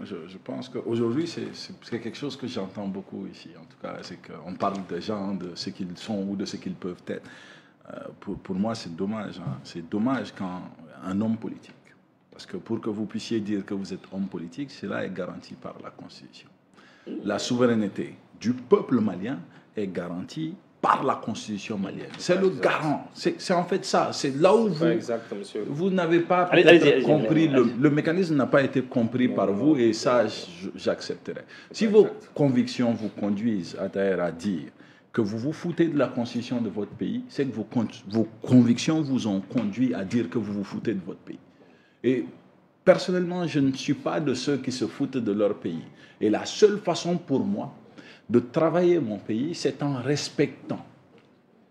je pense qu'aujourd'hui, c'est quelque chose que j'entends beaucoup ici. En tout cas, c'est qu'on parle des gens, de ce qu'ils sont ou de ce qu'ils peuvent être. Pour moi, c'est dommage. Hein. C'est dommage quand un homme politique, parce que pour que vous puissiez dire que vous êtes homme politique, cela est garanti par la Constitution. La souveraineté du peuple malien est garantie par la Constitution malienne. C'est le garant. C'est en fait ça. C'est là où vous n'avez pas compris. Le mécanisme n'a pas été compris par vous et ça, j'accepterai. Si vos convictions vous conduisent à dire que vous vous foutez de la Constitution de votre pays, c'est que vos convictions vous ont conduit à dire que vous vous foutez de votre pays. Et personnellement, je ne suis pas de ceux qui se foutent de leur pays. Et la seule façon pour moi de travailler mon pays, c'est en respectant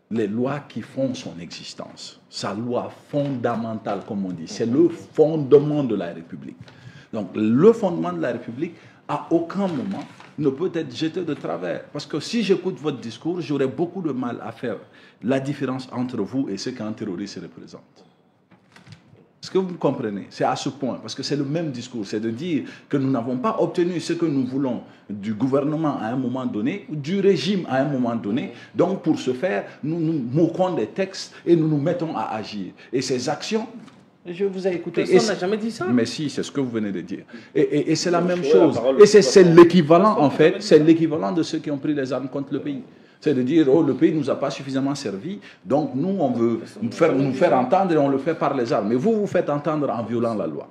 les lois qui font son existence. Sa loi fondamentale, comme on dit. C'est le fondement de la République. Donc, le fondement de la République, à aucun moment, ne peut être jeté de travers. Parce que si j'écoute votre discours, j'aurais beaucoup de mal à faire la différence entre vous et ce qu'un terroriste représente. Est-ce que vous me comprenez? C'est à ce point, parce que c'est le même discours, c'est de dire que nous n'avons pas obtenu ce que nous voulons du gouvernement à un moment donné, ou du régime à un moment donné. Donc pour ce faire, nous nous moquons des textes et nous nous mettons à agir. Et ces actions, je vous ai écouté. Personne n'a jamais dit ça. Mais si, c'est ce que vous venez de dire. Et c'est la même chose. Et c'est l'équivalent, en fait, c'est l'équivalent de ceux qui ont pris les armes contre le pays. C'est de dire, oh, le pays ne nous a pas suffisamment servi, donc nous, on veut nous faire entendre et on le fait par les armes. Mais vous, vous faites entendre en violant la loi.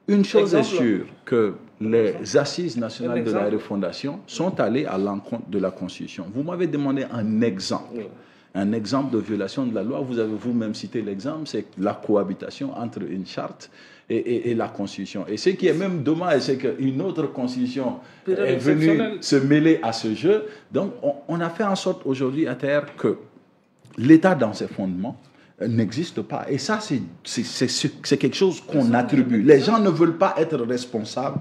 Une chose est sûre, que les assises nationales de la refondation sont allées à l'encontre de la Constitution. Vous m'avez demandé un exemple. Un exemple de violation de la loi, vous avez vous-même cité l'exemple, c'est la cohabitation entre une charte et la Constitution. Et ce qui est même dommage, c'est qu'une autre Constitution est venue se mêler à ce jeu. Donc, on a fait en sorte aujourd'hui à terre que l'État dans ses fondements n'existe pas. Et ça, c'est quelque chose qu'on attribue. Les gens ne veulent pas être responsables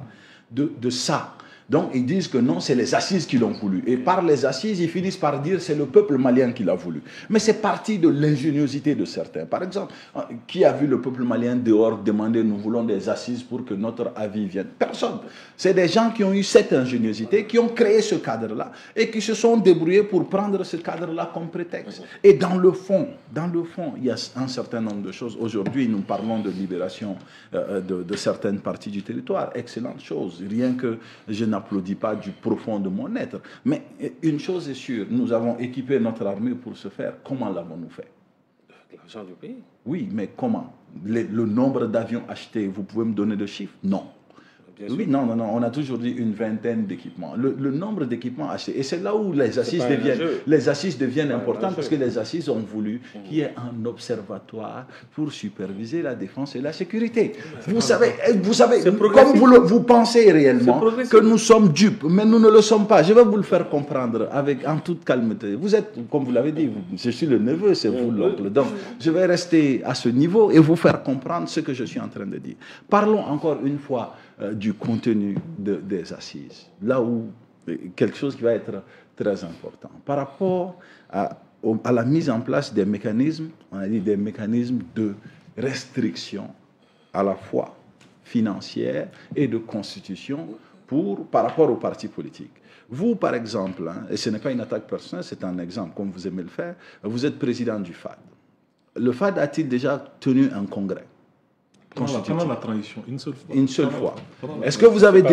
de ça. Donc, ils disent que non, c'est les assises qui l'ont voulu. Et par les assises, ils finissent par dire c'est le peuple malien qui l'a voulu. Mais c'est parti de l'ingéniosité de certains. Par exemple, qui a vu le peuple malien dehors demander nous voulons des assises pour que notre avis vienne? Personne. C'est des gens qui ont eu cette ingéniosité, qui ont créé ce cadre-là et qui se sont débrouillés pour prendre ce cadre-là comme prétexte. Et dans le fond, il y a un certain nombre de choses. Aujourd'hui, nous parlons de libération de certaines parties du territoire. Excellente chose. Rien que je n'applaudis pas du profond de mon être. Mais une chose est sûre, nous avons équipé notre armée pour ce faire. Comment l'avons-nous fait? L'argent du pays. Oui, mais comment? Le nombre d'avions achetés, vous pouvez me donner de chiffres? Non. Oui, non, on a toujours dit une vingtaine d'équipements. Le nombre d'équipements achetés. Et c'est là où les assises deviennent importantes, parce que les assises ont voulu qu'il y ait un observatoire pour superviser la défense et la sécurité. Vous savez comme vous pensez réellement que nous sommes dupes, mais nous ne le sommes pas. Je vais vous le faire comprendre en toute calmeté. Vous êtes, comme vous l'avez dit, je suis le neveu, c'est vous l'oncle. Donc, je vais rester à ce niveau et vous faire comprendre ce que je suis en train de dire. Parlons encore une fois du contenu des assises, là où quelque chose qui va être très important. Par rapport à la mise en place des mécanismes, on a dit des mécanismes de restriction à la fois financière et de constitution par rapport aux partis politiques. Vous, par exemple, et ce n'est pas une attaque personnelle, c'est un exemple, comme vous aimez le faire, vous êtes président du FAD. Le FAD a-t-il déjà tenu un congrès? Pendant la transition, une seule fois. Est-ce que vous avez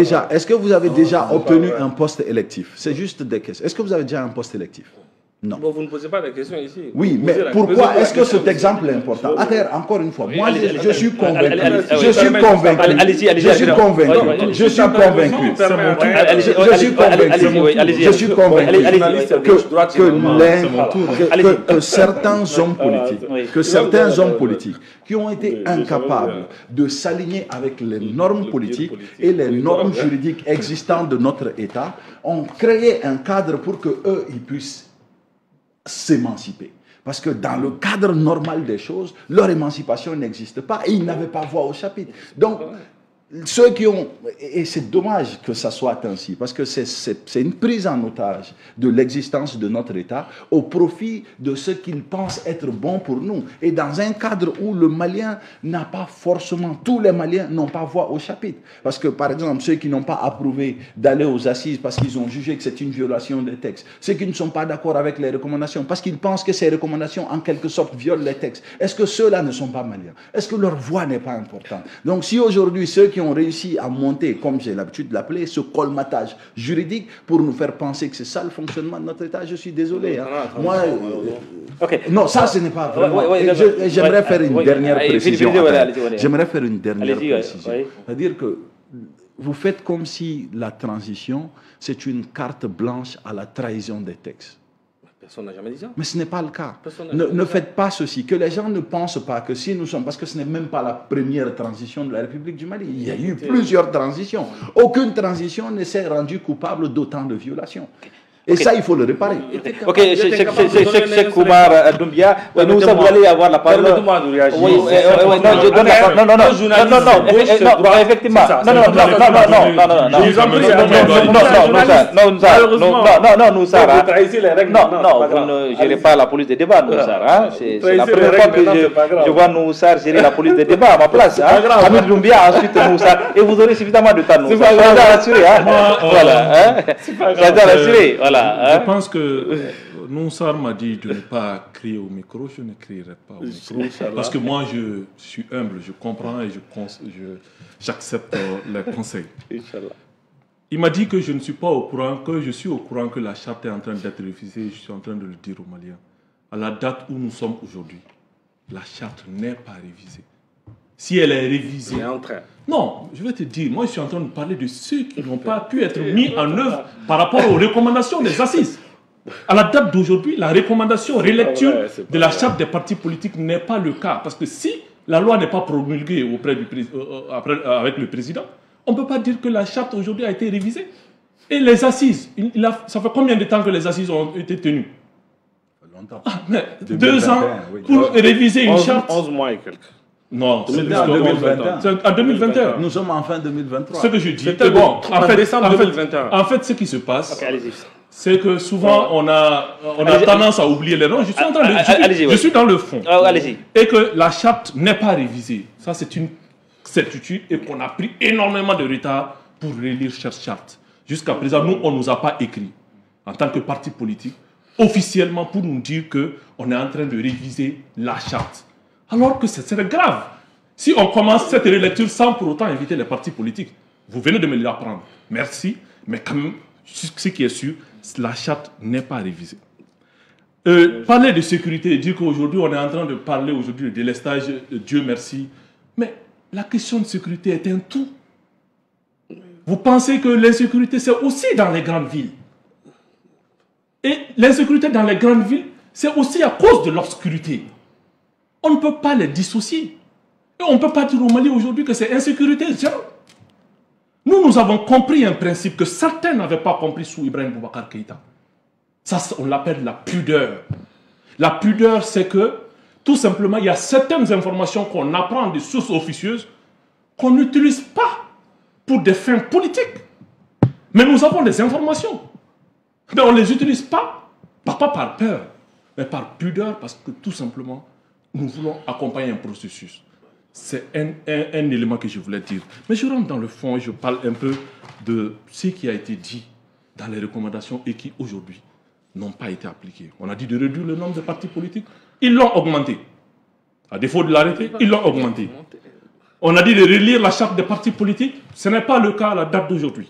déjà obtenu un poste électif? C'est juste des questions. Est-ce que vous avez déjà un poste électif? Non. Bon, vous ne posez pas la question ici. Oui, mais pourquoi est-ce que cet exemple est important? Encore une fois, moi je suis convaincu. Je suis convaincu. Que certains hommes politiques qui ont été incapables de s'aligner avec les normes politiques et les normes juridiques existantes de notre État ont créé un cadre pour qu'eux, ils puissent s'émanciper. Parce que dans le cadre normal des choses, leur émancipation n'existe pas et ils n'avaient pas voix au chapitre. Donc, ceux qui ont... Et c'est dommage que ça soit ainsi, parce que c'est une prise en otage de l'existence de notre État au profit de ce qu'ils pensent être bon pour nous. Et dans un cadre où le Malien n'a pas forcément... Tous les Maliens n'ont pas voix au chapitre. Parce que, par exemple, ceux qui n'ont pas approuvé d'aller aux assises parce qu'ils ont jugé que c'est une violation des textes, ceux qui ne sont pas d'accord avec les recommandations parce qu'ils pensent que ces recommandations, en quelque sorte, violent les textes, est-ce que ceux-là ne sont pas Maliens? Est-ce que leur voix n'est pas importante? Donc, si aujourd'hui, ceux qui ont réussi à monter, comme j'ai l'habitude de l'appeler, ce colmatage juridique pour nous faire penser que c'est ça le fonctionnement de notre État, je suis désolé. Hein. Moi, non, ça, ce n'est pas vraiment... J'aimerais faire une dernière précision. J'aimerais faire une dernière précision. C'est-à-dire que vous faites comme si la transition, c'est une carte blanche à la trahison des textes. Personne n'a jamais dit ça. Mais ce n'est pas le cas. Ne faites pas ceci. Que les gens ne pensent pas que si nous sommes... Parce que ce n'est même pas la première transition de la République du Mali. Il y a eu plusieurs transitions. Aucune transition ne s'est rendue coupable d'autant de violations. Et ça, il faut le réparer. Ok, Cheikh Koumar Doumbia, nous sommes allés avoir la parole. Permettez-moi de réagir. Non, effectivement. Non, vous ne gérez pas la police des débats, Noussar. C'est la première fois que je vois Noussar gérer la police des débats à ma place. Hamid Doumbia, ensuite Noussar. Et vous aurez suffisamment de temps, Noussar. Ça doit rassurer. Voilà. Ça doit rassurer. Je pense que Noussar m'a dit de ne pas crier au micro, je ne crierai pas au micro. Parce que moi, je suis humble, je comprends et j'accepte les conseils. Il m'a dit que je ne suis pas au courant, que je suis au courant que la charte est en train d'être révisée. Je suis en train de le dire aux Maliens. À la date où nous sommes aujourd'hui, la charte n'est pas révisée. Si elle est révisée... Elle est en train. Non, je vais te dire, moi je suis en train de parler de ceux qui n'ont pas pu être mis en œuvre par rapport aux recommandations des assises. À la date d'aujourd'hui, la recommandation relecture de la charte des partis politiques n'est pas le cas. Parce que si la loi n'est pas promulguée avec le président, on ne peut pas dire que la charte aujourd'hui a été révisée. Et les assises, ça fait combien de temps que les assises ont été tenues? Longtemps. 2 ans pour réviser une charte. 11 mois et quelques. Non, c'est en 2021. En 2021. Nous sommes en fin 2023. Ce que je dis, c'était bon. En décembre 2021. En fait, ce qui se passe, c'est que souvent on a tendance à oublier les noms. Je suis en train de, je suis dans le fond. Et que la charte n'est pas révisée. Ça, c'est une certitude et qu'on a pris énormément de retard pour relire cette charte. Jusqu'à présent, nous, on ne nous a pas écrit en tant que parti politique officiellement pour nous dire qu'on est en train de réviser la charte. Alors que c'est grave. Si on commence cette relecture sans pour autant inviter les partis politiques, vous venez de me l'apprendre. Merci, mais quand même, ce qui est sûr, la charte n'est pas révisée. Parler de sécurité, dire qu'aujourd'hui on est en train de parler aujourd'hui de délestage, Dieu merci, mais la question de sécurité est un tout. Vous pensez que l'insécurité c'est aussi dans les grandes villes. Et l'insécurité dans les grandes villes, c'est aussi à cause de l'obscurité. On ne peut pas les dissocier. Et on ne peut pas dire au Mali aujourd'hui que c'est insécurité zéro. Nous avons compris un principe que certains n'avaient pas compris sous Ibrahim Boubacar Keïta. Ça, on l'appelle la pudeur. La pudeur, c'est que, tout simplement, il y a certaines informations qu'on apprend des sources officieuses qu'on n'utilise pas pour des fins politiques. Mais nous avons des informations. Mais on ne les utilise pas par peur, mais par pudeur, parce que tout simplement, nous voulons accompagner un processus. C'est un élément que je voulais dire. Mais je rentre dans le fond et je parle un peu de ce qui a été dit dans les recommandations et qui, aujourd'hui, n'ont pas été appliquées. On a dit de réduire le nombre de partis politiques. Ils l'ont augmenté. À défaut de l'arrêter, ils l'ont augmenté. On a dit de relire la charte des partis politiques. Ce n'est pas le cas à la date d'aujourd'hui.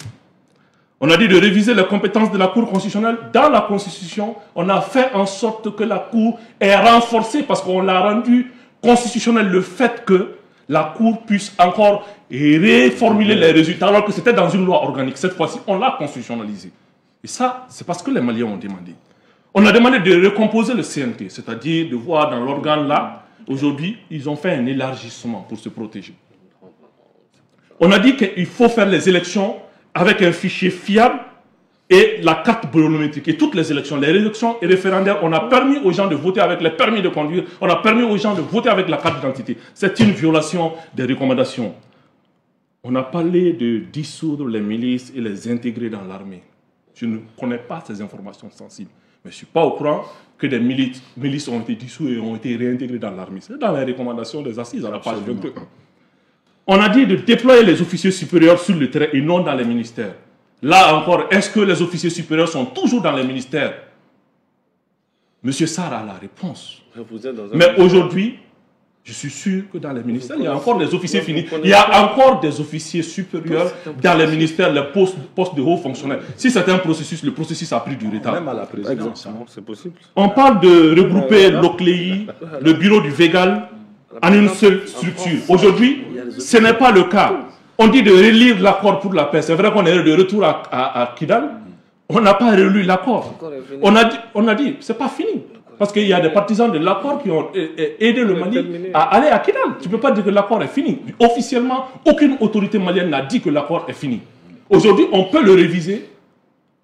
On a dit de réviser les compétences de la Cour constitutionnelle. Dans la Constitution, on a fait en sorte que la Cour est renforcée parce qu'on l'a rendu constitutionnel le fait que la Cour puisse encore réformuler les résultats alors que c'était dans une loi organique. Cette fois-ci, on l'a constitutionnalisé. Et ça, c'est parce que les Maliens ont demandé. On a demandé de recomposer le CNT, c'est-à-dire de voir dans l'organe là, aujourd'hui, ils ont fait un élargissement pour se protéger. On a dit qu'il faut faire les élections avec un fichier fiable et la carte biométrique. Et toutes les élections et référendaires, on a permis aux gens de voter avec les permis de conduire, on a permis aux gens de voter avec la carte d'identité. C'est une violation des recommandations. On a parlé de dissoudre les milices et les intégrer dans l'armée. Je ne connais pas ces informations sensibles. Mais je ne suis pas au courant que des milices ont été dissoues et ont été réintégrées dans l'armée. C'est dans les recommandations des assises à la page 21. On a dit de déployer les officiers supérieurs sur le terrain et non dans les ministères. Là encore, est-ce que les officiers supérieurs sont toujours dans les ministères? Monsieur Sarr a la réponse. Mais aujourd'hui, je suis sûr que dans les ministères, il y a encore des officiers finis. Il y a encore des officiers supérieurs dans les ministères, les postes de hauts fonctionnaires. Si c'est un processus, le processus a pris du retard. Même à la présidence. C'est possible. On parle de regrouper l'OCLEI, le bureau du Végal, en une seule structure. Aujourd'hui, ce n'est pas le cas. On dit de relire l'accord pour la paix. C'est vrai qu'on est de retour à Kidal. On n'a pas relu l'accord. On a dit, c'est pas fini. Parce qu'il y a des partisans de l'accord qui ont aidé le Mali à aller à Kidal. Tu ne peux pas dire que l'accord est fini. Officiellement, aucune autorité malienne n'a dit que l'accord est fini. Aujourd'hui, on peut le réviser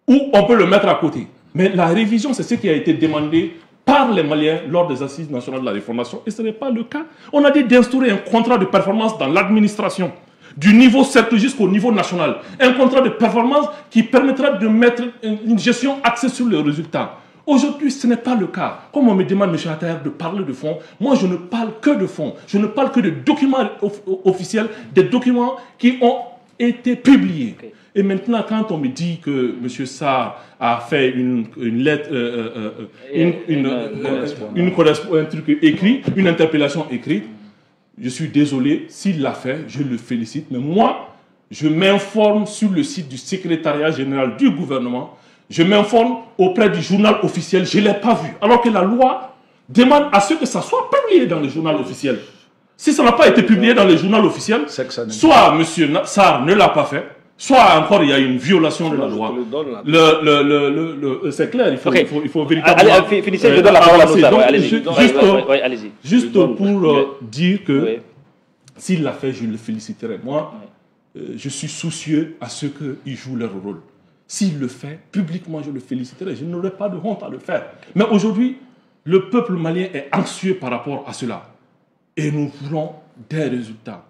ou on peut le mettre à côté. Mais la révision, c'est ce qui a été demandé par les Maliens lors des assises nationales de la réformation. Et ce n'est pas le cas. On a dit d'instaurer un contrat de performance dans l'administration, du niveau cercle jusqu'au niveau national. Un contrat de performance qui permettra de mettre une gestion axée sur les résultats. Aujourd'hui, ce n'est pas le cas. Comme on me demande, M. Attaher, de parler de fond, moi je ne parle que de fond. Je ne parle que de documents officiels, des documents qui ont été publiés. Okay. Et maintenant, quand on me dit que M. Sarr a fait une lettre, un truc écrit, une interpellation écrite, je suis désolé, s'il l'a fait, je le félicite. Mais moi, je m'informe sur le site du secrétariat général du gouvernement. Je m'informe auprès du journal officiel, je ne l'ai pas vu. Alors que la loi demande à ce que ça soit publié dans le journal officiel. Si ça n'a pas été publié dans le journal officiel, soit M. Sarr ne l'a pas fait, soit encore il y a une violation de la loi. C'est clair, il faut véritablement... Allez, finissez, je donne la parole à nous. Allez-y. Juste pour dire que s'il l'a fait, je le féliciterai. Moi, je suis soucieux à ce qu'ils jouent leur rôle. S'il le fait, publiquement, je le féliciterai. Je n'aurai pas de honte à le faire. Mais aujourd'hui, le peuple malien est anxieux par rapport à cela. Et nous voulons des résultats.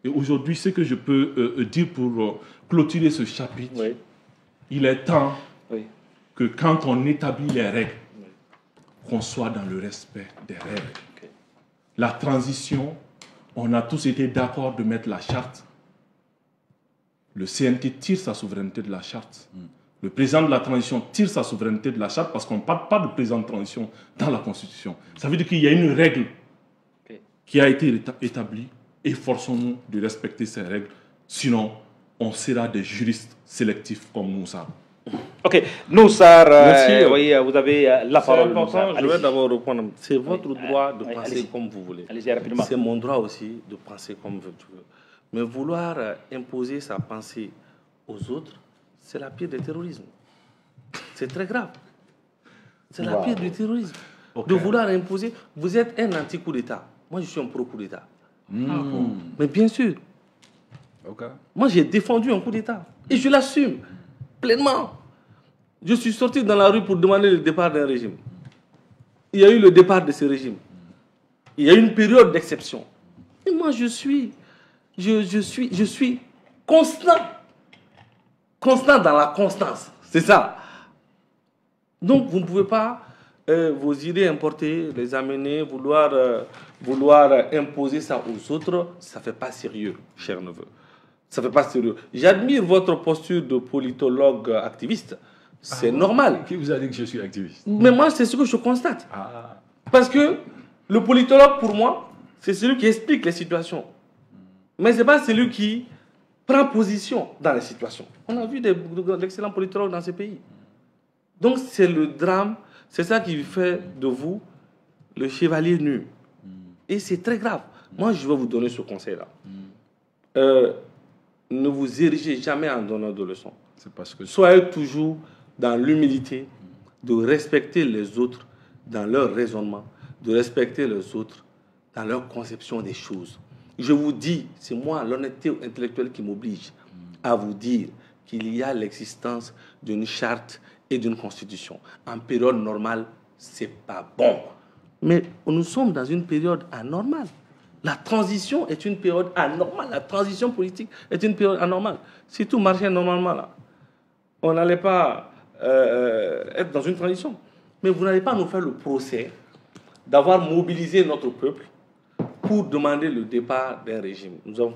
Et aujourd'hui, ce que je peux dire pour clôturer ce chapitre, il est temps que quand on établit les règles, qu'on soit dans le respect des règles. La transition, on a tous été d'accord de mettre la charte. Le CNT tire sa souveraineté de la charte. Le président de la transition tire sa souveraineté de la charte parce qu'on ne parle pas de président de transition dans la Constitution. Ça veut dire qu'il y a une règle qui a été établie et forçons-nous de respecter ces règles. Sinon, on sera des juristes sélectifs comme nous ça. Ok, Noussar, oui, vous avez la parole. C'est important, je vais d'abord répondre. C'est votre droit de penser comme vous voulez. C'est mon droit aussi de penser comme je veux. Mais vouloir imposer sa pensée aux autres, c'est la pire des terrorismes. C'est très grave. C'est la pire du terrorisme. De vouloir imposer. Vous êtes un anti-coup d'État. Moi, je suis un pro-coup d'État. Mais bien sûr. Moi, j'ai défendu un coup d'État. Et je l'assume pleinement. Je suis sorti dans la rue pour demander le départ d'un régime. Il y a eu le départ de ce régime. Il y a eu une période d'exception. Et moi, je suis constant. Constant dans la constance. C'est ça. Donc, vous ne pouvez pas vos idées importées, les amener, vouloir imposer ça aux autres. Ça ne fait pas sérieux, cher neveu. Ça ne fait pas sérieux. J'admire votre posture de politologue activiste. C'est normal. Qui vous a dit que je suis activiste? Mais moi, c'est ce que je constate. Parce que le politologue, pour moi, c'est celui qui explique les situations. Mais ce n'est pas celui qui prend position dans les situations. On a vu d'excellents politologues dans ces pays. Donc c'est le drame, c'est ça qui fait de vous le chevalier nu. Et c'est très grave. Moi, je vais vous donner ce conseil-là. Ne vous érigez jamais en donneur de leçons. Soyez toujours dans l'humilité de respecter les autres dans leur raisonnement, de respecter les autres dans leur conception des choses. Je vous dis, c'est moi, l'honnêteté intellectuelle qui m'oblige à vous dire qu'il y a l'existence d'une charte et d'une constitution. En période normale, ce n'est pas bon. Mais nous sommes dans une période anormale. La transition est une période anormale. La transition politique est une période anormale. Si tout marchait normalement, là, on n'allait pas être dans une transition. Mais vous n'allez pas nous faire le procès d'avoir mobilisé notre peuple pour demander le départ d'un régime. Nous sommes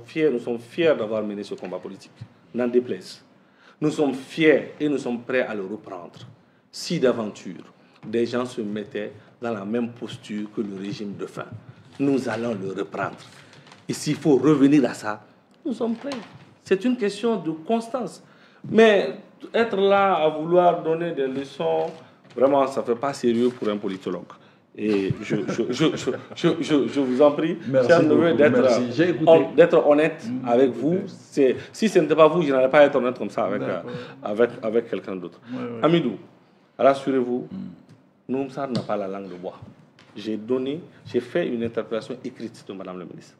fiers d'avoir mené ce combat politique, n'en déplaise. Nous sommes fiers et nous sommes prêts à le reprendre. Si d'aventure, des gens se mettaient dans la même posture que le régime de faim, nous allons le reprendre. Et s'il faut revenir à ça, nous sommes prêts. C'est une question de constance. Mais être là à vouloir donner des leçons, vraiment, ça ne fait pas sérieux pour un politologue. Et je vous en prie, d'être honnête avec vous. Si ce n'était pas vous, je n'allais pas être honnête comme ça avec quelqu'un d'autre. Hamidou, rassurez-vous, Noumsar n'a pas la langue de bois. J'ai fait une interpellation écrite de Madame la ministre.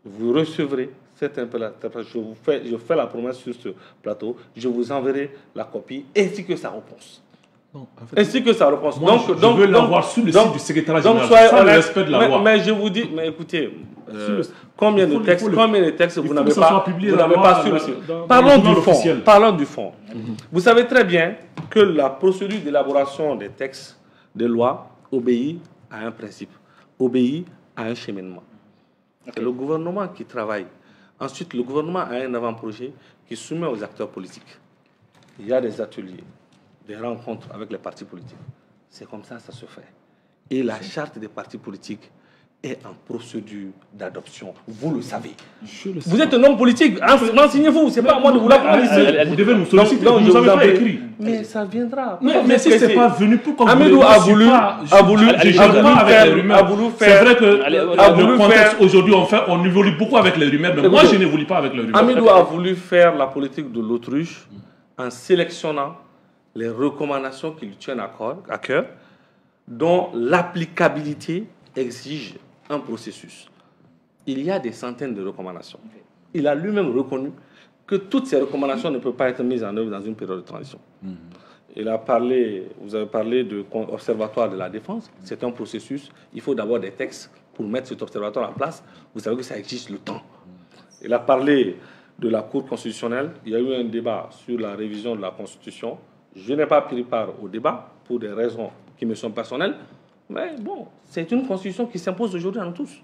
Vous recevrez cette interpellation. Je fais la promesse sur ce plateau. Je vous enverrai la copie ainsi que sa réponse. Non, en fait, ainsi que sa réponse. Moi, je veux l'avoir sur le site du secrétariat général. Soyez le respect de la loi. Mais je vous dis, mais écoutez, combien de textes vous n'avez pas sur le site. Parlons du fond. Vous savez très bien que la procédure d'élaboration des textes de loi obéit à un principe, obéit à un cheminement. C'est le gouvernement qui travaille. Ensuite, le gouvernement a un avant-projet qui soumet aux acteurs politiques. Il y a des ateliers, des rencontres avec les partis politiques. C'est comme ça que ça se fait. Et la charte des partis politiques est en procédure d'adoption. Vous le savez. Vous êtes un homme politique. Renseignez-vous. Ce n'est pas à moi de vous l'apprendre ici. Vous devez nous solliciter. Vous ne avez pas écrit. Mais ça viendra. Mais si ce n'est pas venu, pourquoi vous Hamidou a voulu faire. C'est vrai que le contexte aujourd'hui, on évolue beaucoup avec les rumeurs, mais moi, je n'évolue pas avec les rumeurs. Hamidou a voulu faire la politique de l'autruche en sélectionnant les recommandations qui lui tiennent à cœur, dont l'applicabilité exige un processus. Il y a des centaines de recommandations. Il a lui-même reconnu que toutes ces recommandations ne peuvent pas être mises en œuvre dans une période de transition. Vous avez parlé de l'Observatoire de la défense. C'est un processus. Il faut d'abord des textes pour mettre cet observatoire en place. Vous savez que ça exige le temps. Il a parlé de la Cour constitutionnelle. Il y a eu un débat sur la révision de la Constitution. Je n'ai pas pris part au débat pour des raisons qui me sont personnelles. Mais bon, c'est une constitution qui s'impose aujourd'hui à nous tous.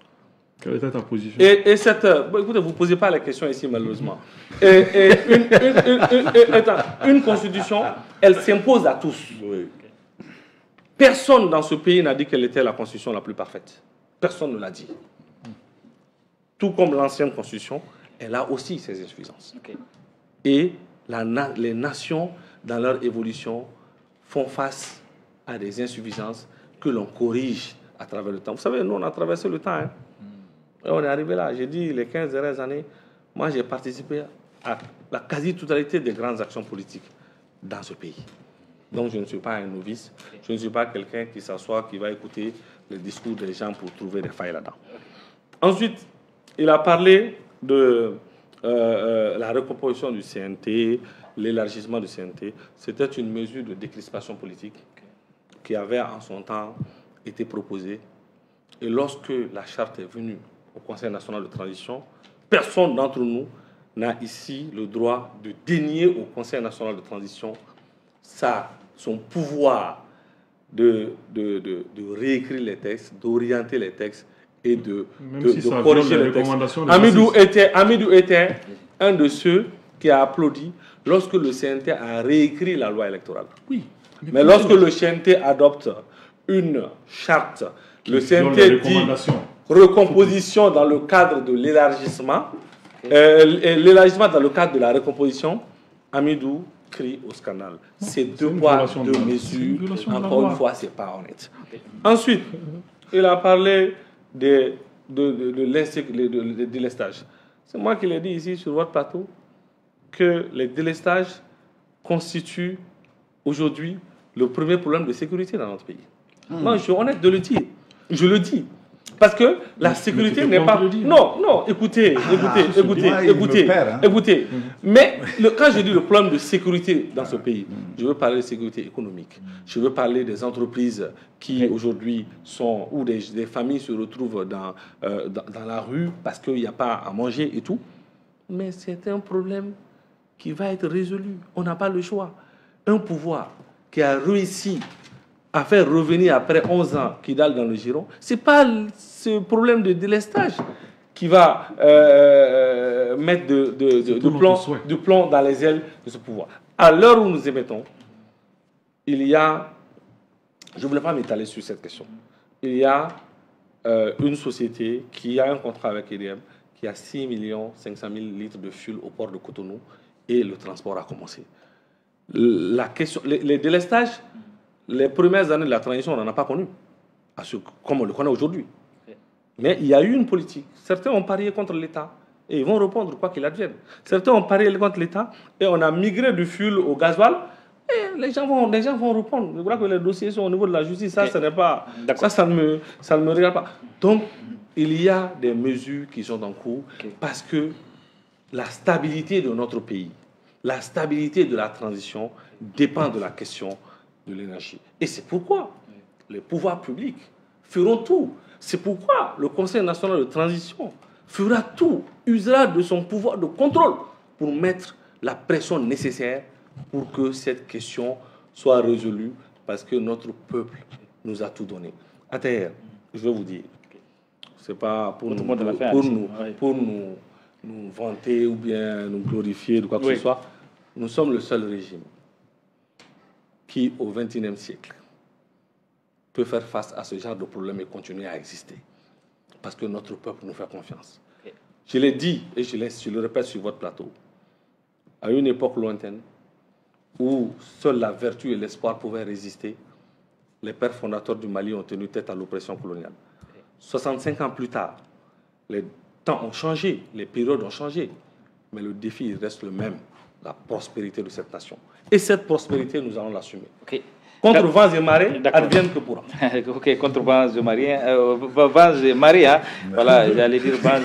Quelle était ta position? Écoutez, vous ne posez pas la question ici, malheureusement. Une constitution, elle s'impose à tous. Oui. Personne dans ce pays n'a dit qu'elle était la constitution la plus parfaite. Personne ne l'a dit. Tout comme l'ancienne constitution, elle a aussi ses insuffisances. Et les nations, dans leur évolution, font face à des insuffisances que l'on corrige à travers le temps. Vous savez, nous, on a traversé le temps. Hein. Et on est arrivé là. J'ai dit, les 15 dernières années, moi, j'ai participé à la quasi-totalité des grandes actions politiques dans ce pays. Donc, je ne suis pas un novice. Je ne suis pas quelqu'un qui s'assoit, qui va écouter les discours des gens pour trouver des failles là-dedans. Ensuite, il a parlé de la recomposition du CNT, l'élargissement du CNT. C'était une mesure de décrispation politique qui avait en son temps été proposée. Et lorsque la charte est venue au Conseil national de transition, personne d'entre nous n'a ici le droit de dénier au Conseil national de transition son pouvoir de réécrire les textes, d'orienter les textes et de corriger les textes. Hamidou était un de ceux qui a applaudi lorsque le CNT a réécrit la loi électorale. Oui. Mais lorsque le CNT adopte une charte, le CNT dit recomposition dans le cadre de l'élargissement, l'élargissement dans le cadre de la recomposition, Hamidou crie au scandale. C'est deux poids, deux mesures. Encore une fois, ce n'est pas honnête. Ensuite, il a parlé de délestage. C'est moi qui l'ai dit ici sur votre plateau que les délestages constituent aujourd'hui le premier problème de sécurité dans notre pays. Non, je suis honnête de le dire. Je le dis. Parce que la sécurité n'est pas... Non, non, écoutez. Mais quand je dis le problème de sécurité dans ce pays, je veux parler de sécurité économique. Je veux parler des entreprises qui aujourd'hui sont... où des familles se retrouvent dans la rue parce qu'il n'y a pas à manger et tout. Mais c'est un problème qui va être résolu. On n'a pas le choix. Un pouvoir qui a réussi à faire revenir après 11 ans Kidal dans le giron, ce n'est pas ce problème de délestage qui va mettre du plomb dans les ailes de ce pouvoir. À l'heure où nous émettons, il y a, je ne voulais pas m'étaler sur cette question, il y a une société qui a un contrat avec EDM, qui a 6 500 000 litres de fuel au port de Cotonou et le transport a commencé. La question, les délestages, les premières années de la transition, on n'en a pas connu, comme on le connaît aujourd'hui. Mais il y a eu une politique. Certains ont parié contre l'État et ils vont répondre quoi qu'il advienne. Certains ont parié contre l'État et on a migré du fuel au gasoil et les gens vont répondre. Je crois que les dossiers sont au niveau de la justice. Ça, ce n'est pas, ça ne me regarde pas. Donc, il y a des mesures qui sont en cours parce que la stabilité de notre pays, la stabilité de la transition dépend de la question de l'énergie. Et c'est pourquoi les pouvoirs publics feront tout. C'est pourquoi le Conseil national de transition fera tout, usera de son pouvoir de contrôle pour mettre la pression nécessaire pour que cette question soit résolue parce que notre peuple nous a tout donné. À terre, je vais vous dire, c'est pas pour nous vanter ou bien nous glorifier de quoi que ce soit. Nous sommes le seul régime qui, au XXIe siècle, peut faire face à ce genre de problème et continuer à exister. Parce que notre peuple nous fait confiance. Je l'ai dit et je le répète sur votre plateau. À une époque lointaine, où seule la vertu et l'espoir pouvaient résister, les pères fondateurs du Mali ont tenu tête à l'oppression coloniale. 65 ans plus tard, les temps ont changé, les périodes ont changé, mais le défi reste le même, la prospérité de cette nation. Et cette prospérité, nous allons l'assumer. Contre vents et marées, advienne que pourra. Ok, contre vents et marées, hein. Voilà, j'allais dire vents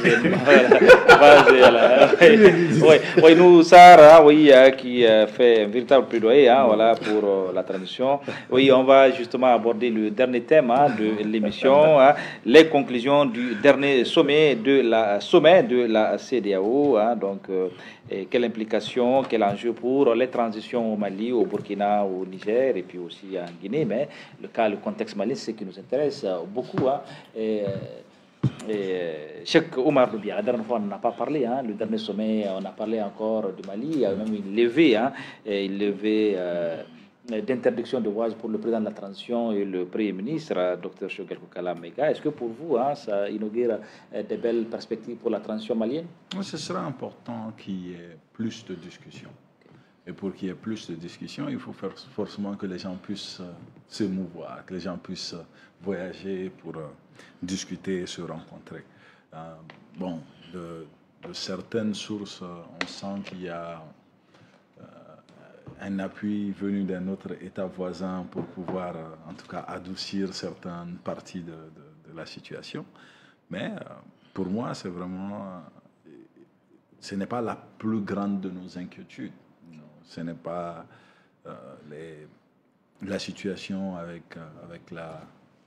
et oui, nous, Sarah, oui, qui fait un véritable plaidoyer, hein, voilà, pour la transition. Oui, on va justement aborder le dernier thème de l'émission, les conclusions du dernier sommet de la CEDEAO, donc et quelle implication, quel enjeu pour les transitions au Mali, au Burkina, au Niger et puis aussi en Guinée. Mais le contexte malien, c'est ce qui nous intéresse beaucoup. Cheikh Omar Doumbia, la dernière fois on n'en a pas parlé, le dernier sommet on a parlé encore du Mali, il y a même une levée, d'interdiction de voyage pour le président de la transition et le Premier ministre, Dr Choguel Koukala Mega. Est-ce que pour vous, ça inaugure de belles perspectives pour la transition malienne? Ce sera important qu'il y ait plus de discussions. Et pour qu'il y ait plus de discussions, il faut forcément que les gens puissent se mouvoir, que les gens puissent voyager pour discuter et se rencontrer. De certaines sources, on sent qu'il y a un appui venu d'un autre État voisin pour pouvoir, en tout cas, adoucir certaines parties de la situation. Mais pour moi, c'est vraiment... ce n'est pas la plus grande de nos inquiétudes. Ce n'est pas la situation avec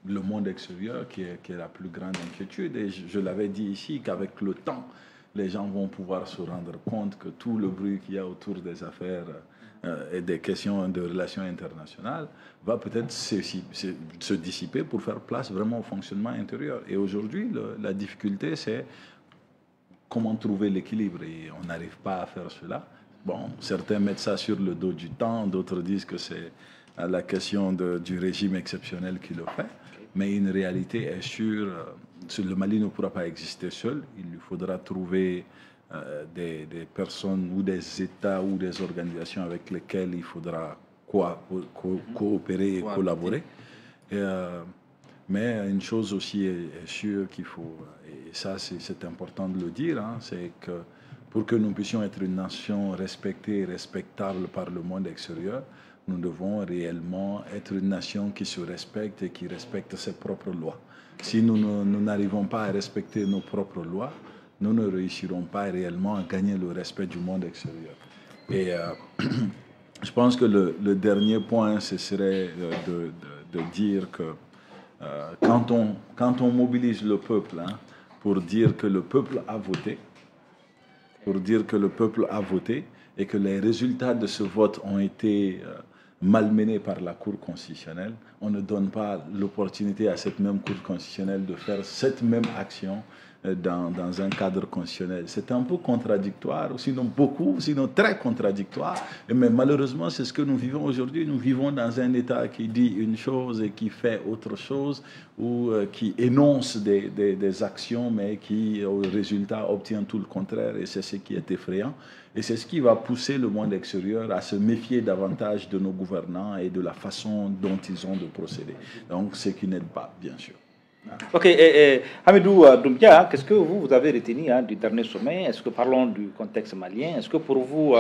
le monde extérieur qui est la plus grande inquiétude. Et je l'avais dit ici qu'avec le temps, les gens vont pouvoir se rendre compte que tout le bruit qu'il y a autour des affaires et des questions de relations internationales va peut-être se dissiper pour faire place vraiment au fonctionnement intérieur. Et aujourd'hui, la difficulté, c'est comment trouver l'équilibre. Et on n'arrive pas à faire cela. Bon, certains mettent ça sur le dos du temps, d'autres disent que c'est la question du régime exceptionnel qui le fait. Mais une réalité est sûre, le Mali ne pourra pas exister seul. Il lui faudra trouver des personnes ou des États ou des organisations avec lesquelles il faudra coopérer et collaborer. Mais une chose aussi est sûre qu'il faut, et ça c'est important de le dire, c'est que pour que nous puissions être une nation respectée et respectable par le monde extérieur, nous devons réellement être une nation qui se respecte et qui respecte ses propres lois. Si nous n'arrivons pas à respecter nos propres lois, nous ne réussirons pas réellement à gagner le respect du monde extérieur. Et je pense que le dernier point, ce serait de dire que quand on mobilise le peuple pour dire que le peuple a voté, et que les résultats de ce vote ont été malmenés par la Cour constitutionnelle, on ne donne pas l'opportunité à cette même Cour constitutionnelle de faire cette même action dans un cadre constitutionnel. C'est un peu contradictoire, sinon très contradictoire, mais malheureusement c'est ce que nous vivons aujourd'hui. Nous vivons dans un État qui dit une chose et qui fait autre chose, ou qui énonce des actions, mais qui au résultat obtient tout le contraire, et c'est ce qui est effrayant. Et c'est ce qui va pousser le monde extérieur à se méfier davantage de nos gouvernants et de la façon dont ils ont de procéder. Donc, ce qui n'aide pas, bien sûr. Ok, Hamidou Doumbia, qu'est-ce que vous avez retenu du dernier sommet? Est-ce que parlons du contexte malien? Est-ce que pour vous,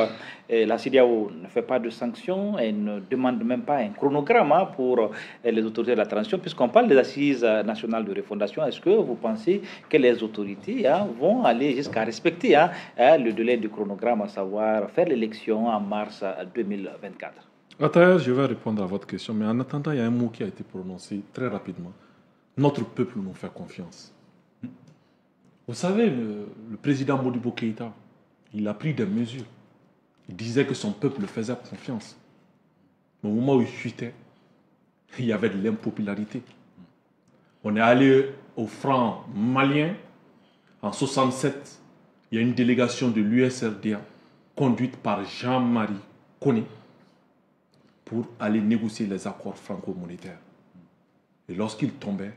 la CEDEAO ne fait pas de sanctions et ne demande même pas un chronogramme pour les autorités de la transition? Puisqu'on parle des assises nationales de refondation, est-ce que vous pensez que les autorités vont aller jusqu'à respecter le délai du chronogramme, à savoir faire l'élection en mars 2024? Attends, je vais répondre à votre question, mais en attendant, il y a un mot qui a été prononcé très rapidement. Notre peuple nous fait confiance. Vous savez, le président Modibo Keïta, il a pris des mesures. Il disait que son peuple le faisait confiance. Mais au moment où il chutait, il y avait de l'impopularité. On est allé au franc malien. En 1967, il y a une délégation de l'USRDA conduite par Jean-Marie Koné pour aller négocier les accords franco-monétaires. Et lorsqu'il tombait,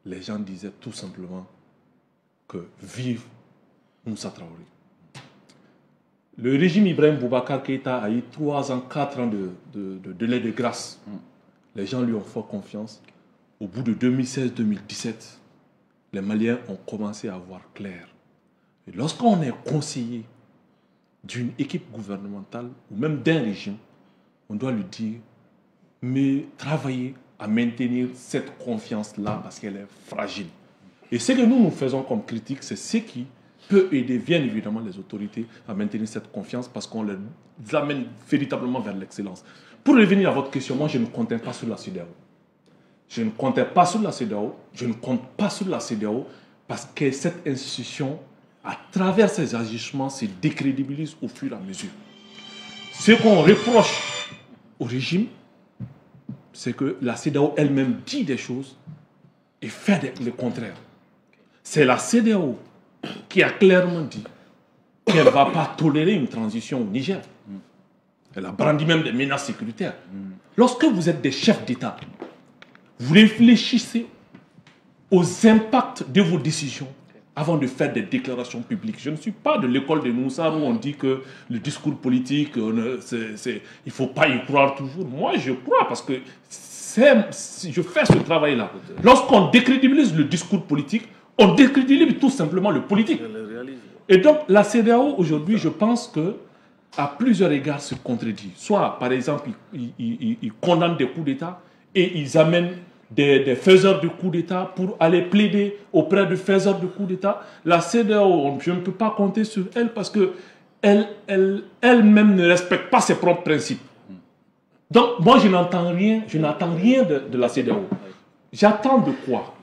les gens disaient tout simplement que vive Moussa Traoré. Le régime Ibrahim Boubacar Keïta a eu 3 ans, 4 ans de délai de grâce. Les gens lui ont fait confiance. Au bout de 2016-2017, les Maliens ont commencé à voir clair. Et lorsqu'on est conseiller d'une équipe gouvernementale ou même d'un régime, on doit lui dire, mais travaillez à maintenir cette confiance-là parce qu'elle est fragile. Et ce que nous faisons comme critique, c'est ce qui peut aider bien évidemment les autorités à maintenir cette confiance parce qu'on les amène véritablement vers l'excellence. Pour revenir à votre question, moi je ne comptais pas sur la CEDEAO. Je ne comptais pas sur la CEDEAO, je ne compte pas sur la CEDEAO parce que cette institution, à travers ses agissements, se décrédibilise au fur et à mesure. Ce qu'on reproche au régime, c'est que la CEDEAO elle-même dit des choses et fait le contraire. C'est la CEDEAO qui a clairement dit qu'elle ne va pas tolérer une transition au Niger. Elle a brandi même des menaces sécuritaires. Lorsque vous êtes des chefs d'État, vous réfléchissez aux impacts de vos décisions avant de faire des déclarations publiques. Je ne suis pas de l'école de Moussa où on dit que le discours politique, il ne faut pas y croire toujours. Moi, je crois parce que je fais ce travail-là. Lorsqu'on décrédibilise le discours politique, on décrédibilise tout simplement le politique. Et donc, la CEDEAO, aujourd'hui, je pense que à plusieurs égards, se contredit. Soit, par exemple, ils condamnent des coups d'État et ils amènent des faiseurs de coups d'État pour aller plaider auprès de faiseurs de coups d'État. La CEDEAO, je ne peux pas compter sur elle parce qu'elle elle-même ne respecte pas ses propres principes. Donc, moi, je n'attends rien de la CEDEAO. J'attends de quoi?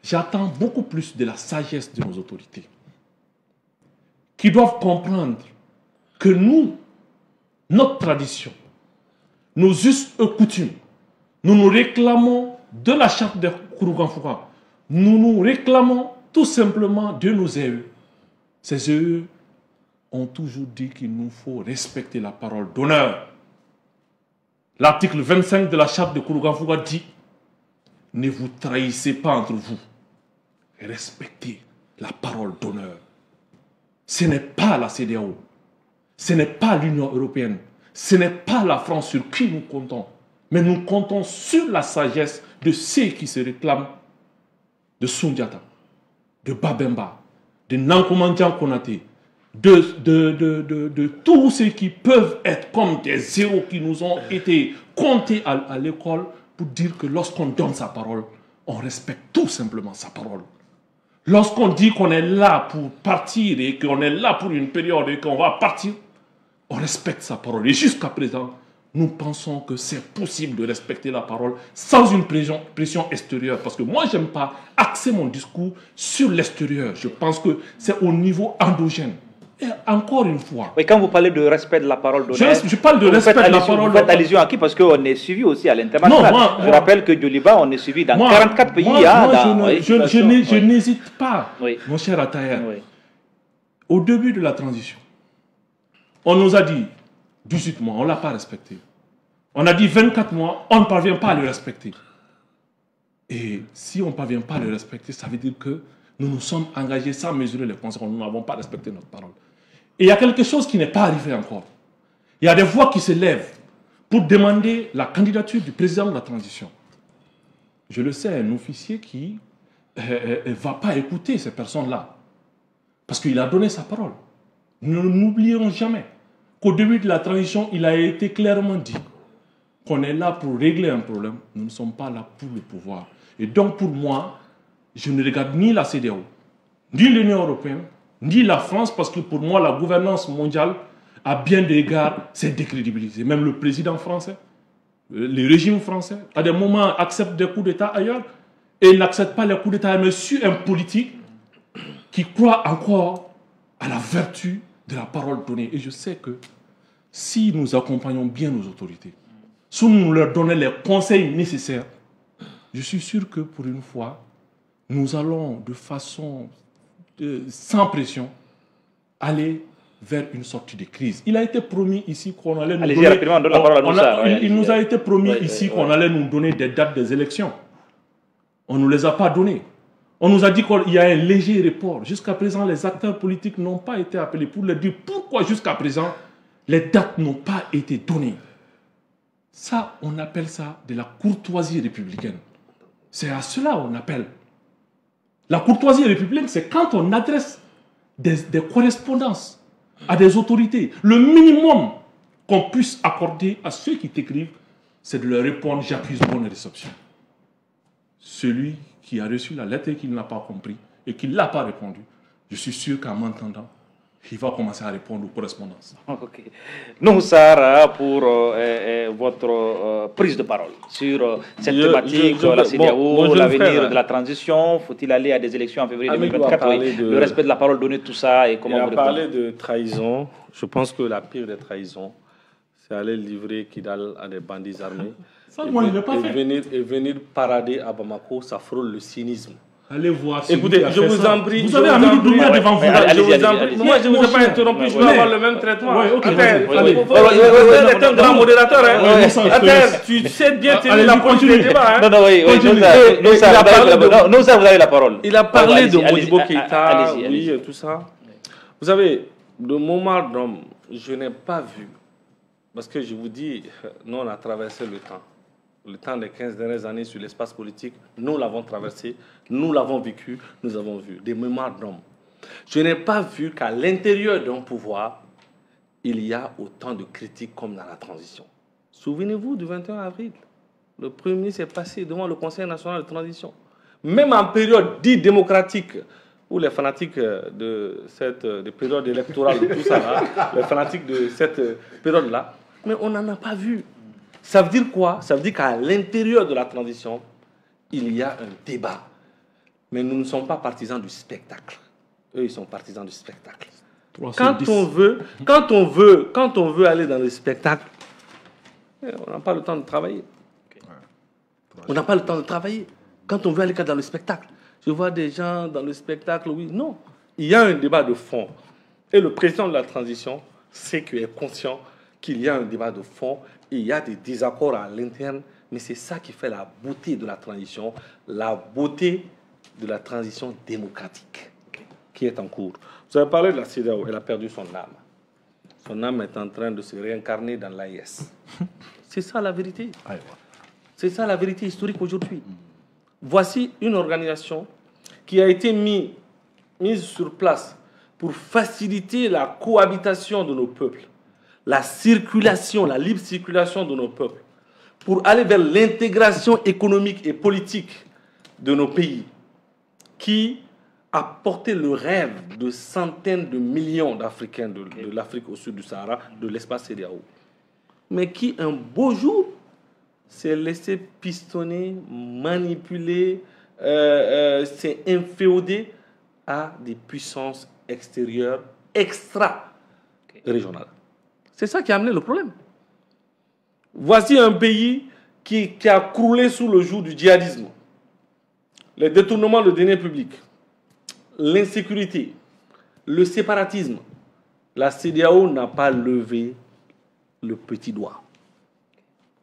J'attends beaucoup plus de la sagesse de nos autorités, qui doivent comprendre que nous, notre tradition, nos us et coutumes, nous réclamons de la charte de Kourouganfouka. Nous réclamons tout simplement de nos aïeux. Ces aïeux ont toujours dit qu'il nous faut respecter la parole d'honneur. L'article 25 de la charte de Kourouganfouka dit « Ne vous trahissez pas entre vous. Respectez la parole d'honneur. » Ce n'est pas la CEDEAO. Ce n'est pas l'Union européenne. Ce n'est pas la France sur qui nous comptons. Mais nous comptons sur la sagesse de ceux qui se réclament de Soundiata, de Babemba, de Nankomandian Konaté, de tous ceux qui peuvent être comme des héros qui nous ont été comptés à l'école pour dire que lorsqu'on donne sa parole, on respecte tout simplement sa parole. Lorsqu'on dit qu'on est là pour partir et qu'on est là pour une période et qu'on va partir, on respecte sa parole. Et jusqu'à présent, nous pensons que c'est possible de respecter la parole sans une pression extérieure. Parce que moi, je n'aime pas axer mon discours sur l'extérieur. Je pense que c'est au niveau endogène. Et encore une fois... Oui, quand vous parlez de respect de la parole donnée... Je parle de respect de la parole... Vous faites allusion à qui? Parce qu'on est suivi aussi à l'international. Je rappelle que Djoliba, on est suivi dans 44 pays. Je n'hésite pas, oui. Mon cher Ataïa. Oui. Au début de la transition, on nous a dit 18 mois, on ne l'a pas respecté. On a dit 24 mois, on ne parvient pas à le respecter. Et si on ne parvient pas à le respecter, ça veut dire que nous nous sommes engagés sans mesurer les conséquences. Nous n'avons pas respecté notre parole. Et il y a quelque chose qui n'est pas arrivé encore. Il y a des voix qui se lèvent pour demander la candidature du président de la transition. Je le sais, un officier qui ne va pas écouter ces personnes-là. Parce qu'il a donné sa parole. Nous n'oublierons jamais qu'au début de la transition, il a été clairement dit qu'on est là pour régler un problème. Nous ne sommes pas là pour le pouvoir. Et donc pour moi, je ne regarde ni la CEDEAO, ni l'Union européenne, ni la France, parce que pour moi, la gouvernance mondiale, à bien des égards, c'est décrédibilisé. Même le président français, les régimes français, à des moments, acceptent des coups d'État ailleurs, et n'acceptent pas les coups d'État, mais sur un politique qui croit encore à la vertu de la parole donnée. Et je sais que si nous accompagnons bien nos autorités, si nous leur donnons les conseils nécessaires, je suis sûr que pour une fois, nous allons de façon sans pression aller vers une sortie de crise. Il a été promis ici qu'on allait nous donner... Rapidement, donne la parole à Moussa. Il nous a été promis ici qu'on allait nous donner des dates des élections. On ne nous les a pas données. On nous a dit qu'il y a un léger report. Jusqu'à présent, les acteurs politiques n'ont pas été appelés pour leur dire pourquoi jusqu'à présent, les dates n'ont pas été données. Ça, on appelle ça de la courtoisie républicaine. C'est à cela qu'on appelle. La courtoisie républicaine, c'est quand on adresse des correspondances à des autorités. Le minimum qu'on puisse accorder à ceux qui t'écrivent, c'est de leur répondre « j'accuse bonne réception ». Celui qui a reçu la lettre et qui ne l'a pas compris et qui ne l'a pas répondu, je suis sûr qu'en m'entendant, il va commencer à répondre aux correspondances. Ok. Noussar, pour votre prise de parole sur cette thématique, la CEDEAO, l'avenir de la transition, faut-il aller à des élections en février 2024, le respect de la parole donnée, tout ça, et comment vous répondez? Il a parlé de trahison. Je pense que la pire des trahisons, c'est aller livrer Kidal à des bandits armés. Ça, moi, il n'a pas fait. Et venir parader à Bamako, ça frôle le cynisme. Allez voir. Écoutez, je vous en prie. Vous avez Amélie Doumbouya devant vous. Je vous en prie. Moi, je ne vous ai pas interrompu. Je dois avoir le même traitement. Vous êtes un grand modérateur. Tu sais bien tenir la politique des débats. Non, oui. Noussar, vous avez la parole. Il a parlé de Modibo Keïta, oui, tout ça. Vous savez, de moment d'homme, je n'ai pas vu. Parce que je vous dis, nous, on a traversé le temps des 15 dernières années sur l'espace politique, nous l'avons traversé, nous l'avons vécu, nous avons vu des mémoires d'hommes. Je n'ai pas vu qu'à l'intérieur d'un pouvoir, il y a autant de critiques comme dans la transition. Souvenez-vous du 21 avril, le Premier ministre est passé devant le Conseil national de transition. Même en période dite démocratique, où les fanatiques de cette période électorale, tout ça là, les fanatiques de cette période-là, mais on n'en a pas vu. Ça veut dire quoi? Ça veut dire qu'à l'intérieur de la transition, il y a un débat. Mais nous ne sommes pas partisans du spectacle. Eux, ils sont partisans du spectacle. Quand on veut aller dans le spectacle, on n'a pas le temps de travailler. On n'a pas le temps de travailler. Quand on veut aller dans le spectacle, je vois des gens dans le spectacle, oui, non. Il y a un débat de fond. Et le président de la transition sait qu'il est conscient qu'il y a un débat de fond, il y a des désaccords à l'interne, mais c'est ça qui fait la beauté de la transition démocratique qui est en cours. Vous avez parlé de la CEDEAO, elle a perdu son âme. Son âme est en train de se réincarner dans l'AIS. C'est ça la vérité. C'est ça la vérité historique aujourd'hui. Voici une organisation qui a été mise sur place pour faciliter la cohabitation de nos peuples, la circulation, la libre circulation de nos peuples, pour aller vers l'intégration économique et politique de nos pays qui a porté le rêve de centaines de millions d'Africains de l'Afrique au sud du Sahara, de l'espace CEDEAO, mais qui un beau jour s'est laissé pistonner, manipuler, s'est inféodé à des puissances extérieures extra-régionales. C'est ça qui a amené le problème. Voici un pays qui a croulé sous le joug du djihadisme, les détournements de deniers publics, l'insécurité, le séparatisme. La CEDEAO n'a pas levé le petit doigt.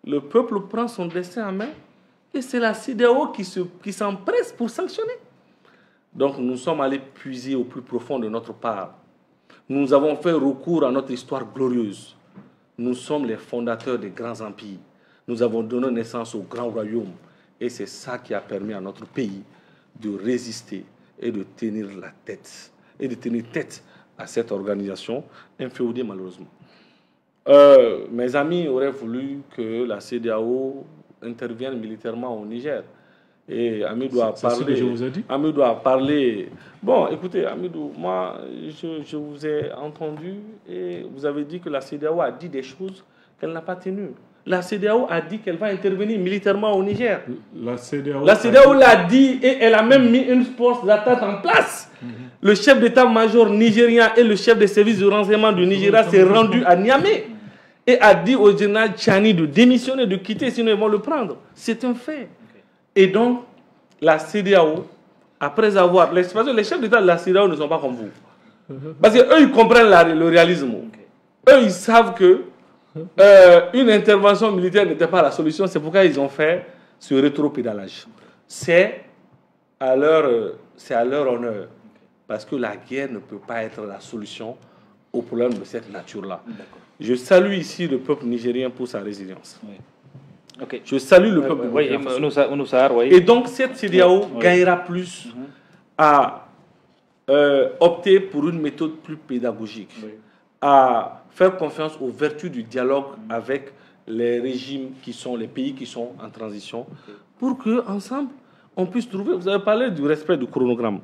Le peuple prend son destin en main et c'est la CEDEAO qui s'empresse pour sanctionner. Donc nous sommes allés puiser au plus profond de notre part. Nous avons fait recours à notre histoire glorieuse. Nous sommes les fondateurs des grands empires. Nous avons donné naissance aux grands royaumes. Et c'est ça qui a permis à notre pays de résister et de tenir la tête. Et de tenir tête à cette organisation inféodée malheureusement. Mes amis auraient voulu que la CEDEAO intervienne militairement au Niger. Et Amidou a parlé. C'est ce que je vous ai dit. Amidou a parlé. Bon, écoutez, Amidou, moi, je vous ai entendu et vous avez dit que la CEDEAO a dit des choses qu'elle n'a pas tenues. La CEDEAO a dit qu'elle va intervenir militairement au Niger. La CEDEAO l'a dit et elle a même mis une force d'attaque en place. Le chef d'état-major nigérien et le chef des services de renseignement du Nigeria s'est rendu à Niamey et a dit au général Tchani de démissionner, de quitter, sinon ils vont le prendre. C'est un fait. Et donc, la CEDEAO, après avoir... Les chefs d'État de la CEDEAO ne sont pas comme vous. Parce qu'eux, ils comprennent le réalisme. Eux, ils savent que une intervention militaire n'était pas la solution. C'est pourquoi ils ont fait ce rétropédalage. C'est à leur honneur. Parce que la guerre ne peut pas être la solution au problème de cette nature-là. Je salue ici le peuple nigérien pour sa résilience. Oui. Okay. Je salue le peuple nigérien. Et donc, cette CEDEAO gagnera plus à opter pour une méthode plus pédagogique, à faire confiance aux vertus du dialogue avec les régimes qui sont, les pays qui sont en transition, pour qu'ensemble, on puisse trouver... Vous avez parlé du respect du chronogramme.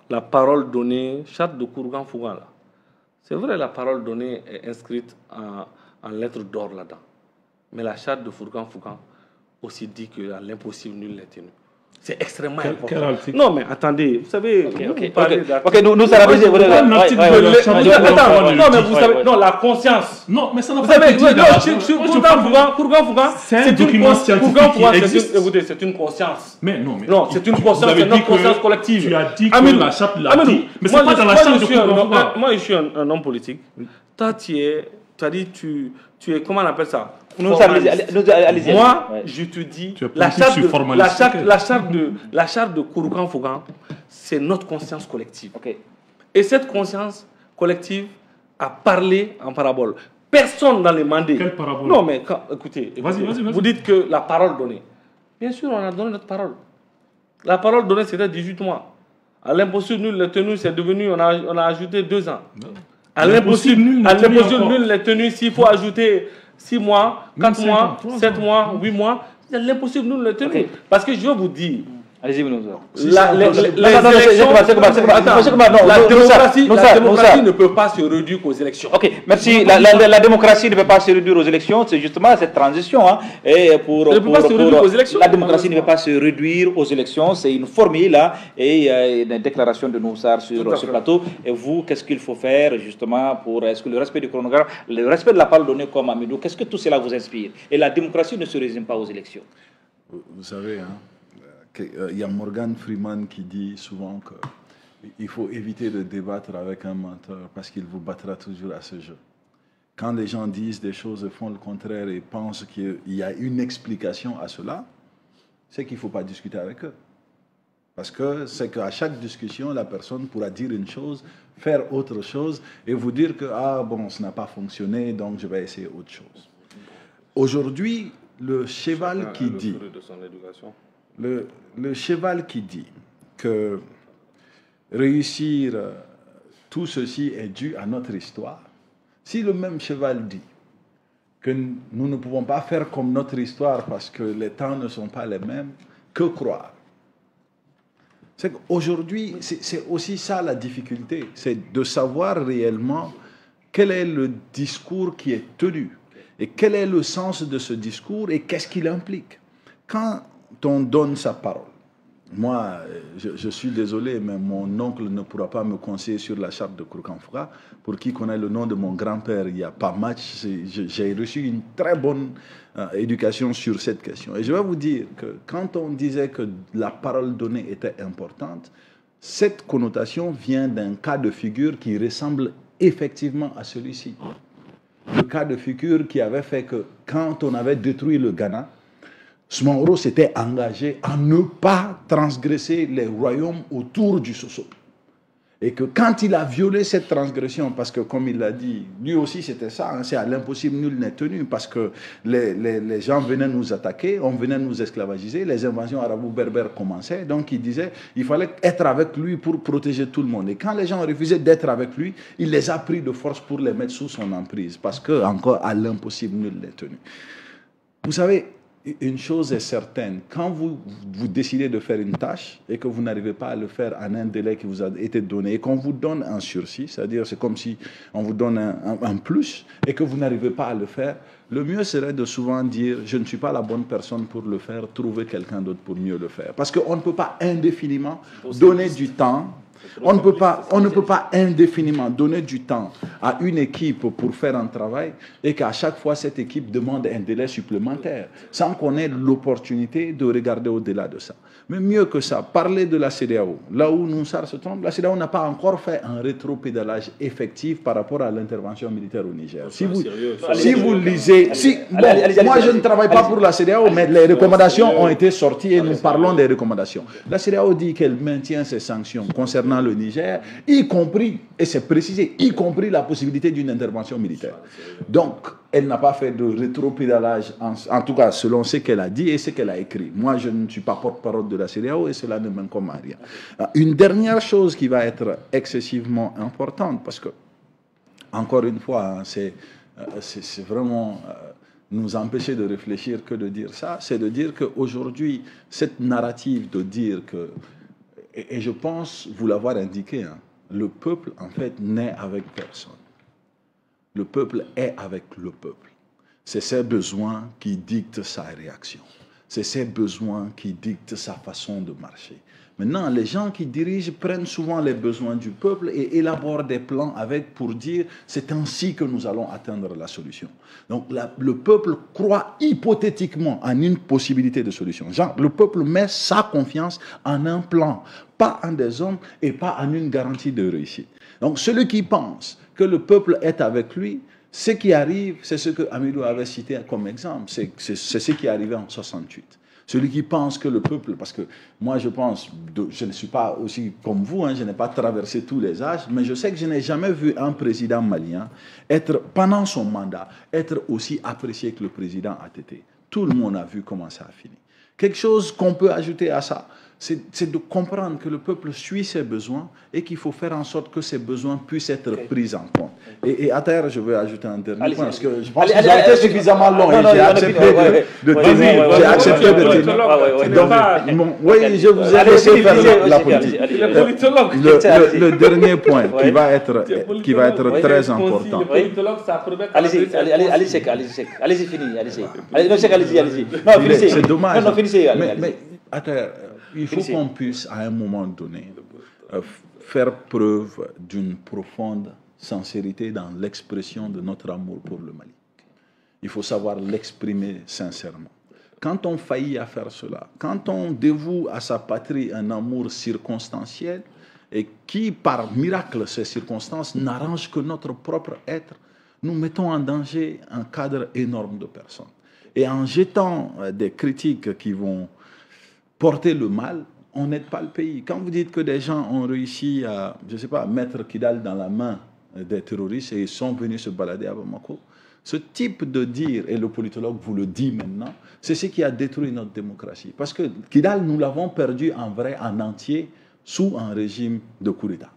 La parole donnée, charte de Kourgan-Fougan, là. C'est vrai, la parole donnée est inscrite en lettres d'or là-dedans. Mais la charte de Kourgan-Fougan aussi dit que l'impossible nul n'est tenu. C'est extrêmement important. Non, mais attendez, vous savez, vous parlez non, la conscience. Non, mais ça n'a pas été dit. Kourgan-Fougan, c'est une conscience. Écoutez, c'est une conscience. Mais non, c'est une conscience, c'est notre conscience collective. Tu as dit que la charte l'a dit, mais c'est pas dans la charte de Kourgan-Fougan. Moi, je suis un homme politique. Toi, tu as dit, tu es, comment on appelle ça? Moi, je te dis, la charte de Kourgan-Fougan, c'est notre conscience collective. Et cette conscience collective a parlé en parabole. Personne dans les mandats. Quelle parabole? Non, mais écoutez, vous dites que la parole donnée. Bien sûr, on a donné notre parole. La parole donnée, c'était 18 mois. À l'impossible nul les tenues, c'est devenu, on a ajouté 2 ans. À l'impossible nul les tenues, s'il faut ajouter 6 mois, 4 mois, 7 mois, 8 mois, l'impossible nous le tenir. Parce que je vais vous dire, allez-y, la démocratie ne peut pas se réduire aux élections. Ok, merci. La démocratie ne peut pas se réduire aux élections. C'est justement cette transition. Et la démocratie ne peut pas se réduire aux élections. C'est une formule là, et une déclaration de Noussar sur ce plateau. Et vous, qu'est-ce qu'il faut faire justement pour est-ce que le respect du chronogramme, le respect de la parole donnée comme Amidou, qu'est-ce que tout cela vous inspire? Et la démocratie ne se résume pas aux élections. Vous savez, il y a Morgan Freeman qui dit souvent qu'il faut éviter de débattre avec un menteur parce qu'il vous battra toujours à ce jeu. Quand les gens disent des choses et font le contraire et pensent qu'il y a une explication à cela, c'est qu'il ne faut pas discuter avec eux. Parce que c'est qu'à chaque discussion, la personne pourra dire une chose, faire autre chose et vous dire que ah bon, ça n'a pas fonctionné, donc je vais essayer autre chose. Aujourd'hui, le cheval qui dit... Le cheval qui dit que réussir tout ceci est dû à notre histoire, si le même cheval dit que nous ne pouvons pas faire comme notre histoire parce que les temps ne sont pas les mêmes, que croire? C'est qu'aujourd'hui, c'est aussi ça la difficulté, c'est de savoir réellement quel est le discours qui est tenu et quel est le sens de ce discours et qu'est-ce qu'il implique. Quand on donne sa parole, moi, je suis désolé, mais mon oncle ne pourra pas me conseiller sur la charte de Kourkanfoura. Pour qui connaît le nom de mon grand-père, il n'y a pas match. J'ai reçu une très bonne éducation sur cette question. Et je vais vous dire que quand on disait que la parole donnée était importante, cette connotation vient d'un cas de figure qui ressemble effectivement à celui-ci. Le cas de figure qui avait fait que quand on avait détruit le Ghana, Sumaworo s'était engagé à ne pas transgresser les royaumes autour du Soso. Et que quand il a violé cette transgression, parce que comme il l'a dit, lui aussi c'était ça, hein, c'est à l'impossible nul n'est tenu, parce que les gens venaient nous attaquer, on venait nous esclavagiser, les invasions arabo-berbères commençaient, donc il disait il fallait être avec lui pour protéger tout le monde. Et quand les gens refusaient d'être avec lui, il les a pris de force pour les mettre sous son emprise, parce que encore à l'impossible nul n'est tenu. Vous savez, une chose est certaine, quand vous décidez de faire une tâche et que vous n'arrivez pas à le faire en un délai qui vous a été donné et qu'on vous donne un sursis, c'est-à-dire c'est comme si on vous donne un plus et que vous n'arrivez pas à le faire, le mieux serait de souvent dire je ne suis pas la bonne personne pour le faire, trouver quelqu'un d'autre pour mieux le faire. Parce qu'on ne peut pas indéfiniment donner du temps. On ne peut pas indéfiniment donner du temps à une équipe pour faire un travail et qu'à chaque fois cette équipe demande un délai supplémentaire sans qu'on ait l'opportunité de regarder au-delà de ça. Mais mieux que ça, parler de la CEDEAO, là où Noussar se trompe, la CEDEAO n'a pas encore fait un rétropédalage effectif par rapport à l'intervention militaire au Niger. Si vous lisez... moi je ne travaille pas pour la CEDEAO, mais les recommandations ont été sorties et nous parlons des recommandations. La CEDEAO dit qu'elle maintient ses sanctions concernant le Niger, y compris, et c'est précisé, y compris la possibilité d'une intervention militaire. Donc, elle n'a pas fait de rétropédalage, en tout cas selon ce qu'elle a dit et ce qu'elle a écrit. Moi, je ne suis pas porte-parole de la CEDEAO et cela ne m'incombe à rien. Une dernière chose qui va être excessivement importante, parce que, encore une fois, c'est vraiment nous empêcher de réfléchir que de dire ça, c'est de dire qu'aujourd'hui, cette narrative de dire que, et je pense vous l'avoir indiqué, hein, le peuple, en fait, n'est avec personne. Le peuple est avec le peuple. C'est ses besoins qui dictent sa réaction. C'est ses besoins qui dictent sa façon de marcher. Maintenant, les gens qui dirigent prennent souvent les besoins du peuple et élaborent des plans avec pour dire c'est ainsi que nous allons atteindre la solution. Donc le peuple croit hypothétiquement en une possibilité de solution. Genre, le peuple met sa confiance en un plan, pas en des hommes et pas en une garantie de réussite. Donc celui qui pense que le peuple est avec lui, ce qui arrive, c'est ce que Amidou avait cité comme exemple, c'est ce qui est arrivé en 68. Celui qui pense que le peuple, parce que moi je pense, je ne suis pas aussi comme vous, hein, je n'ai pas traversé tous les âges, mais je sais que je n'ai jamais vu un président malien être, pendant son mandat, être aussi apprécié que le président a été. Tout le monde a vu comment ça a fini. Quelque chose qu'on peut ajouter à ça, c'est de comprendre que le peuple suit ses besoins et qu'il faut faire en sorte que ces besoins puissent être pris en compte. Et à terre, je veux ajouter un dernier point, parce que je pense que j'ai été suffisamment long et j'ai accepté de tenir. J'ai accepté de tenir. Donc, oui, je vous ai laissé faire la politique. Le dernier point qui va être très important. Allez-y, fini. Allez-y. Non, finissez. C'est dommage. Non, finissez. Mais à terre, il faut qu'on puisse, à un moment donné, faire preuve d'une profonde sincérité dans l'expression de notre amour pour le Mali. Il faut savoir l'exprimer sincèrement. Quand on faillit à faire cela, quand on dévoue à sa patrie un amour circonstanciel et qui, par miracle, ces circonstances n'arrangent que notre propre être, nous mettons en danger un cadre énorme de personnes. Et en jetant des critiques qui vont porter le mal, on n'aide pas le pays. Quand vous dites que des gens ont réussi à, je ne sais pas, mettre Kidal dans la main des terroristes et ils sont venus se balader à Bamako, ce type de dire, et le politologue vous le dit maintenant, c'est ce qui a détruit notre démocratie. Parce que Kidal, nous l'avons perdu en vrai, en entier, sous un régime de coup d'État.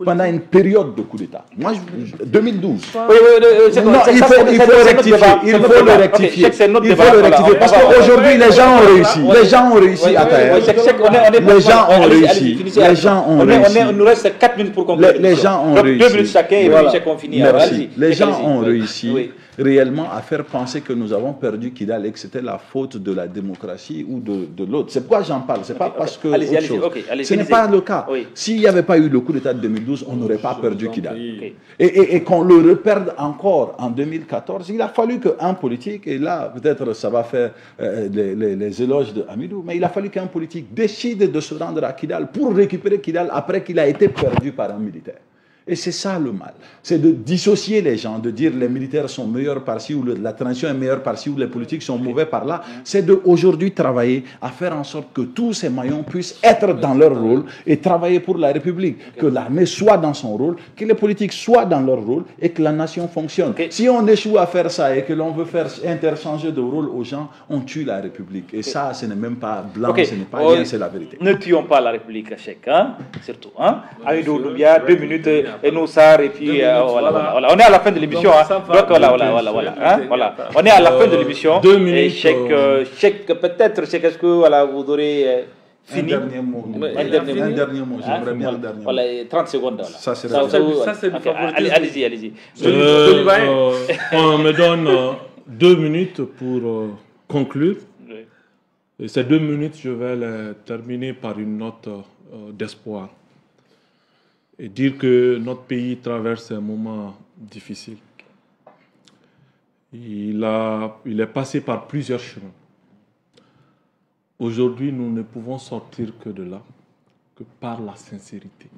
pendant une période de coup d'État. Moi, 2012. Oui, Non, il faut le rectifier. Il faut le rectifier. Parce qu'aujourd'hui, les gens ont réussi. Les gens ont réussi à Taher. Les gens ont réussi. Les gens ont réussi. Il nous reste 4 minutes pour conclure. Les gens ont réussi. 2 minutes chacun et puis chacun finit. Merci. Les gens ont réussi réellement à faire penser que nous avons perdu Kidal et que c'était la faute de la démocratie ou de l'autre. C'est pourquoi j'en parle. C'est pas parce que ce n'est pas le cas. S'il n'y avait pas eu le coup d'État de 2012, on n'aurait pas perdu Kidal. Et qu'on le reperde encore en 2014, il a fallu qu'un politique, et là peut-être ça va faire les éloges de Hamidou, mais il a fallu qu'un politique décide de se rendre à Kidal pour récupérer Kidal après qu'il a été perdu par un militaire. Et c'est ça le mal. C'est de dissocier les gens, de dire les militaires sont meilleurs par-ci, ou la transition est meilleure par-ci, ou les politiques sont mauvais par-là. C'est d'aujourd'hui travailler à faire en sorte que tous ces maillons puissent être dans leur rôle et travailler pour la République. Que l'armée soit dans son rôle, que les politiques soient dans leur rôle et que la nation fonctionne. Si on échoue à faire ça et que l'on veut faire interchanger de rôle aux gens, on tue la République. Et ça, ce n'est même pas blanc, ce n'est pas rien, c'est la vérité. Ne tuons pas la République à chèque, hein? Surtout. Hein? Hamidou Doumbia, 2 minutes. Et nous, ça, et puis voilà. On est à la fin de l'émission. Hein. Donc voilà. On est à la fin de l'émission. 2 minutes. Chèque, peut-être, est-ce que voilà, vous aurez fini. Un dernier mot. J'aimerais bien le dernier mot. Voilà, 30 secondes. Voilà. Ça, c'est allez-y. On me donne 2 minutes pour conclure. Et ces 2 minutes, je vais les terminer par une note d'espoir. Et dire que notre pays traverse un moment difficile. Il est passé par plusieurs chemins. Aujourd'hui, nous ne pouvons sortir que de là, que par la sincérité.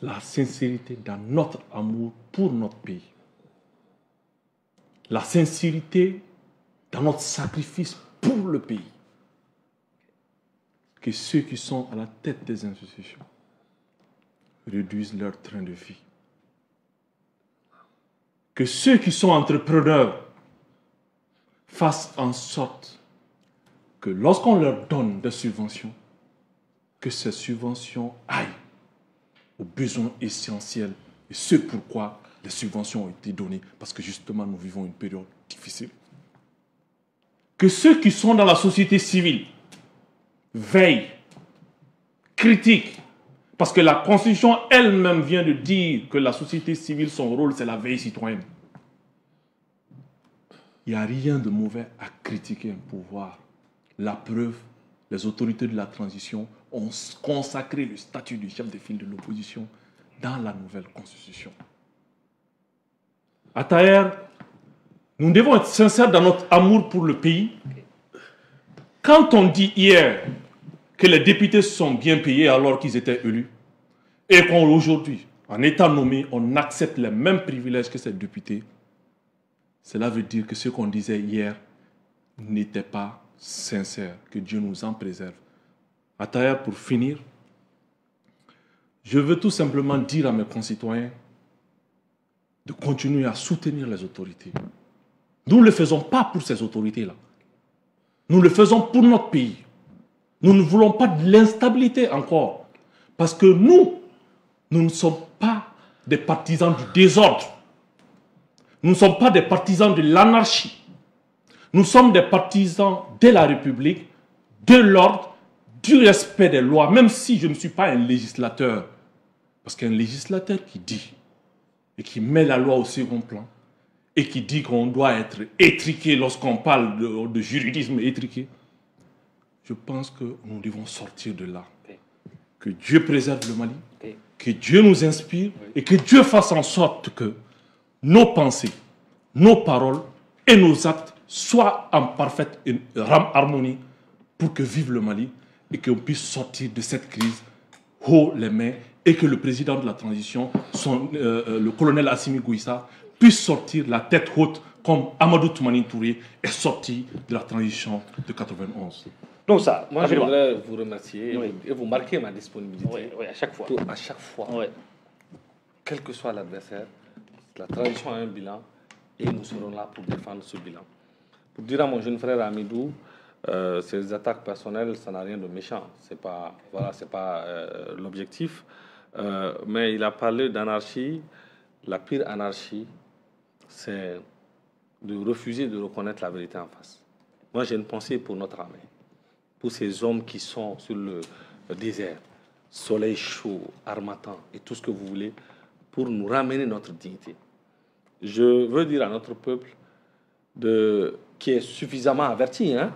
La sincérité dans notre amour pour notre pays. La sincérité dans notre sacrifice pour le pays. Que ceux qui sont à la tête des institutions réduisent leur train de vie. Que ceux qui sont entrepreneurs fassent en sorte que lorsqu'on leur donne des subventions, que ces subventions aillent aux besoins essentiels et ce pourquoi les subventions ont été données, parce que justement nous vivons une période difficile. Que ceux qui sont dans la société civile veillent, critiquent, parce que la Constitution elle-même vient de dire que la société civile, son rôle, c'est la veille citoyenne. Il n'y a rien de mauvais à critiquer un pouvoir. La preuve, les autorités de la transition ont consacré le statut du chef de file de l'opposition dans la nouvelle Constitution. À Taher, nous devons être sincères dans notre amour pour le pays. Quand on dit hier que les députés sont bien payés alors qu'ils étaient élus, et qu'aujourd'hui, en étant nommés, on accepte les mêmes privilèges que ces députés, cela veut dire que ce qu'on disait hier n'était pas sincère, que Dieu nous en préserve. À Taher, pour finir, je veux tout simplement dire à mes concitoyens de continuer à soutenir les autorités. Nous ne le faisons pas pour ces autorités-là. Nous le faisons pour notre pays. Nous ne voulons pas de l'instabilité encore. Parce que nous ne sommes pas des partisans du désordre. Nous ne sommes pas des partisans de l'anarchie. Nous sommes des partisans de la République, de l'ordre, du respect des lois, même si je ne suis pas un législateur. Parce qu'un législateur qui dit et qui met la loi au second plan et qui dit qu'on doit être étriqué lorsqu'on parle de juridisme étriqué, je pense que nous devons sortir de là. Que Dieu préserve le Mali, que Dieu nous inspire et que Dieu fasse en sorte que nos pensées, nos paroles et nos actes soient en parfaite harmonie pour que vive le Mali et qu'on puisse sortir de cette crise haut les mains et que le président de la transition, le colonel Assimi Goïta, puisse sortir la tête haute comme Amadou Toumani Touré est sorti de la transition de 91. Donc ça, moi je voudrais vous remercier et vous marquer ma disponibilité. Oui, à chaque fois. À chaque fois. Quel que soit l'adversaire, la transition a un bilan et nous serons là pour défendre ce bilan. Pour dire à mon jeune frère Hamidou, ces attaques personnelles, ça n'a rien de méchant. C'est pas l'objectif. Mais il a parlé d'anarchie. La pire anarchie, c'est de refuser de reconnaître la vérité en face. Moi, j'ai une pensée pour notre armée, pour ces hommes qui sont sur le désert, soleil chaud, harmattan et tout ce que vous voulez, pour nous ramener notre dignité. Je veux dire à notre peuple, qui est suffisamment averti, hein,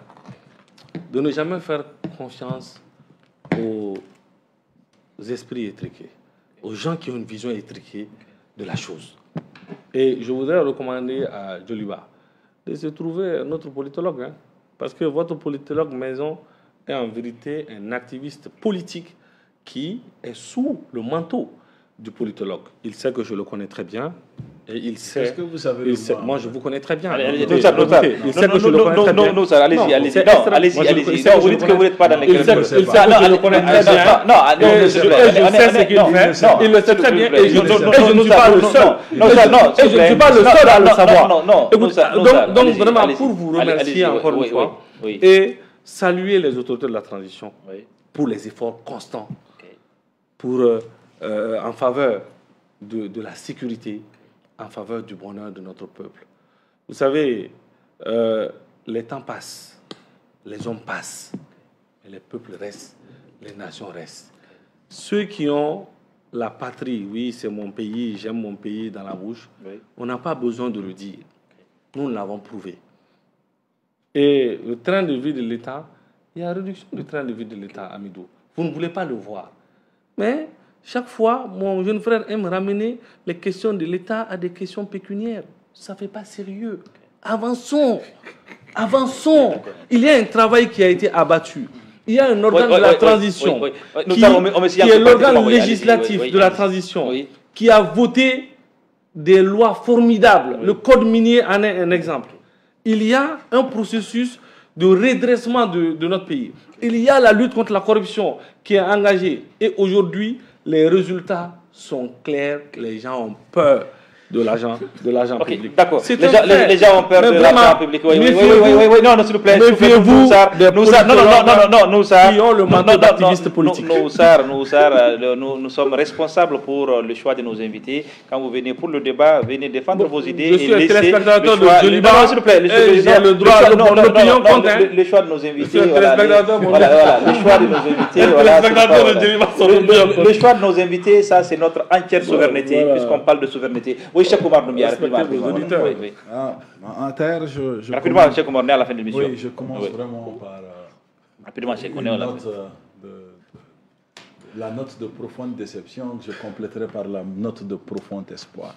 de ne jamais faire confiance aux esprits étriqués, aux gens qui ont une vision étriquée de la chose. Et je voudrais recommander à Djoliba de se trouver un autre politologue, hein, parce que votre politologue maison est en vérité un activiste politique qui est sous le manteau du politologue. Il sait que je le connais très bien. Et il sait. Est-ce que vous savez Moi, je vous connais très bien. Il sait que je le connais très bien. Non, allez-y. Non, vous dites que vous n'êtes pas dans les il sait que je le connais très bien. Non, je sais ce qu'il fait. Il le sait très bien. Et je ne suis pas le seul. Je ne suis pas le seul à le savoir. Donc, vraiment, pour vous remercier encore une fois et saluer les autorités de la transition pour les efforts constants en faveur de la sécurité, en faveur du bonheur de notre peuple. Vous savez, les temps passent, les hommes passent, mais les peuples restent, les nations restent. Ceux qui ont la patrie, oui, c'est mon pays, j'aime mon pays dans la bouche, on n'a pas besoin de le dire. Nous l'avons prouvé. Et le train de vie de l'État, il y a réduction du train de vie de l'État, Amidou. Vous ne voulez pas le voir. Mais chaque fois, mon jeune frère aime ramener les questions de l'État à des questions pécuniaires. Ça ne fait pas sérieux. Avançons. Avançons. Il y a un travail qui a été abattu. Il y a un organe de la transition qui est l'organe législatif de la transition qui a voté des lois formidables. Le code minier en est un exemple. Il y a un processus de redressement de notre pays. Il y a la lutte contre la corruption qui est engagée. Et aujourd'hui, les résultats sont clairs. Les gens ont peur de l'argent public. D'accord. Les gens ont peur de l'argent public. Oui. Non, s'il vous plaît. Méfiez-vous des politologues nous qui ont le manteau d'activistes politiques. Nous sommes responsables pour le choix de nos invités. Quand vous venez pour le débat, venez défendre vos idées. Je suis un téléspectateur de Djoliba. Non, s'il vous plaît. J'ai le droit de mon opinion compte. Le choix de nos invités. Le choix de nos invités. Le choix de nos invités, ça, c'est notre entière souveraineté, puisqu'on parle de souveraineté. Oui, Cheikh Oumar Doumbia, rapidement. En terre, rapidement, Cheikh Oumar, on est à la fin de l'émission. Oui, je commence vraiment par rapidement, Cheikh, on est à la fin. La note de profonde déception que je compléterai par la note de profond espoir.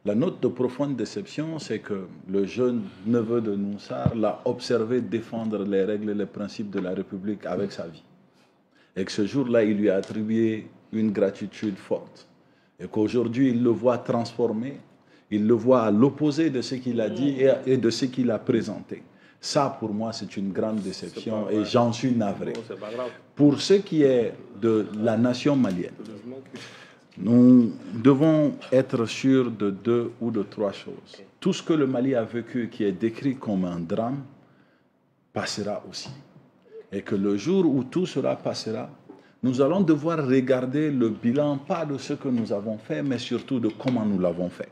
La note de profonde déception, c'est que le jeune neveu de Noussar l'a observé défendre les règles et les principes de la République avec sa vie. Et que ce jour-là, il lui a attribué une gratitude forte. Et qu'aujourd'hui, il le voit transformé, il le voit à l'opposé de ce qu'il a dit et de ce qu'il a présenté. Ça, pour moi, c'est une grande déception et j'en suis navré. Pour ce qui est de la nation malienne, nous devons être sûrs de 2 ou de 3 choses. Tout ce que le Mali a vécu, qui est décrit comme un drame, passera aussi. Et que le jour où tout cela passera, nous allons devoir regarder le bilan, pas de ce que nous avons fait, mais surtout de comment nous l'avons fait.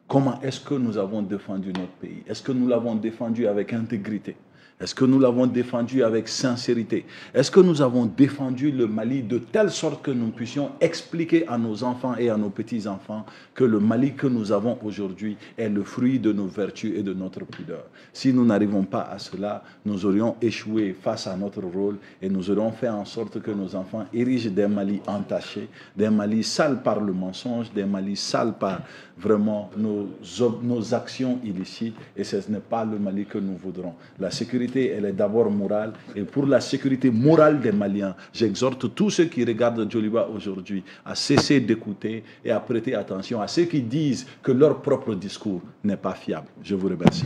Comment est-ce que nous avons défendu notre pays? Est-ce que nous l'avons défendu avec intégrité? Est-ce que nous l'avons défendu avec sincérité? Est-ce que nous avons défendu le Mali de telle sorte que nous puissions expliquer à nos enfants et à nos petits-enfants que le Mali que nous avons aujourd'hui est le fruit de nos vertus et de notre pudeur? Si nous n'arrivons pas à cela, nous aurions échoué face à notre rôle et nous aurions fait en sorte que nos enfants érigent des Mali entachés, des Mali sales par le mensonge, des Mali sales par vraiment nos actions illicites, et ce n'est pas le Mali que nous voudrons. La sécurité, elle est d'abord morale, et pour la sécurité morale des Maliens, j'exhorte tous ceux qui regardent Djoliba aujourd'hui à cesser d'écouter et à prêter attention à ceux qui disent que leur propre discours n'est pas fiable. Je vous remercie.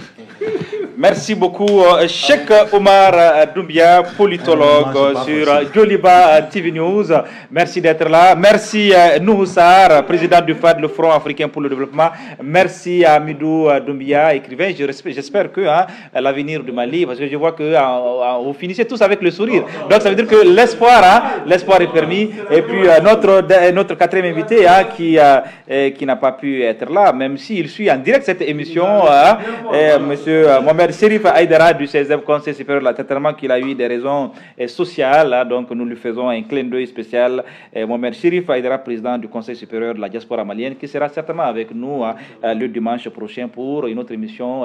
Merci beaucoup, Cheikh Oumar Doumbia, politologue sur Djoliba TV News. Merci d'être là. Merci Noussar, président du FAD, le Front africain pour le développement. Merci à Amidou Doumbia, écrivain. J'espère que l'avenir du Mali, parce que je vois que vous finissez tous avec le sourire. Donc ça veut dire que l'espoir est permis. Et puis notre quatrième invité qui n'a pas pu être là, même s'il suit en direct cette émission, Monsieur Mohamed Chérif Aïdara du 16e Conseil supérieur de la, certainement qu'il a eu des raisons sociales, donc nous lui faisons un clin d'œil spécial. Mohamed Chérif Aïdara, président du Conseil supérieur de la diaspora malienne, qui sera certainement avec nous le dimanche prochain pour une autre émission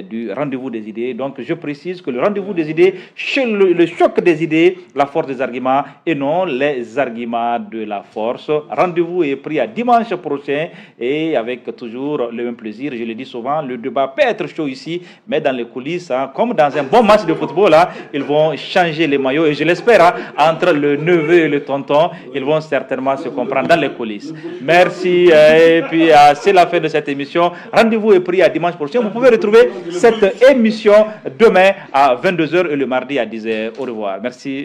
du rendez-vous des idées. Donc je précise que le rendez-vous des idées, le choc des idées, la force des arguments et non les arguments de la force. Rendez-vous est pris à dimanche prochain et avec toujours le même plaisir. Je le dis souvent, le débat peut être chaud ici, mais dans les coulisses, comme dans un bon match de football, ils vont changer les maillots et je l'espère, entre le neveu et le tonton, ils vont certainement se comprendre dans les coulisses. Merci et puis c'est la fin de cette émission. Rendez-vous est pris à dimanche prochain. Vous pouvez retrouver cette émission demain à 22h et le mardi à 10h. Au revoir. Merci.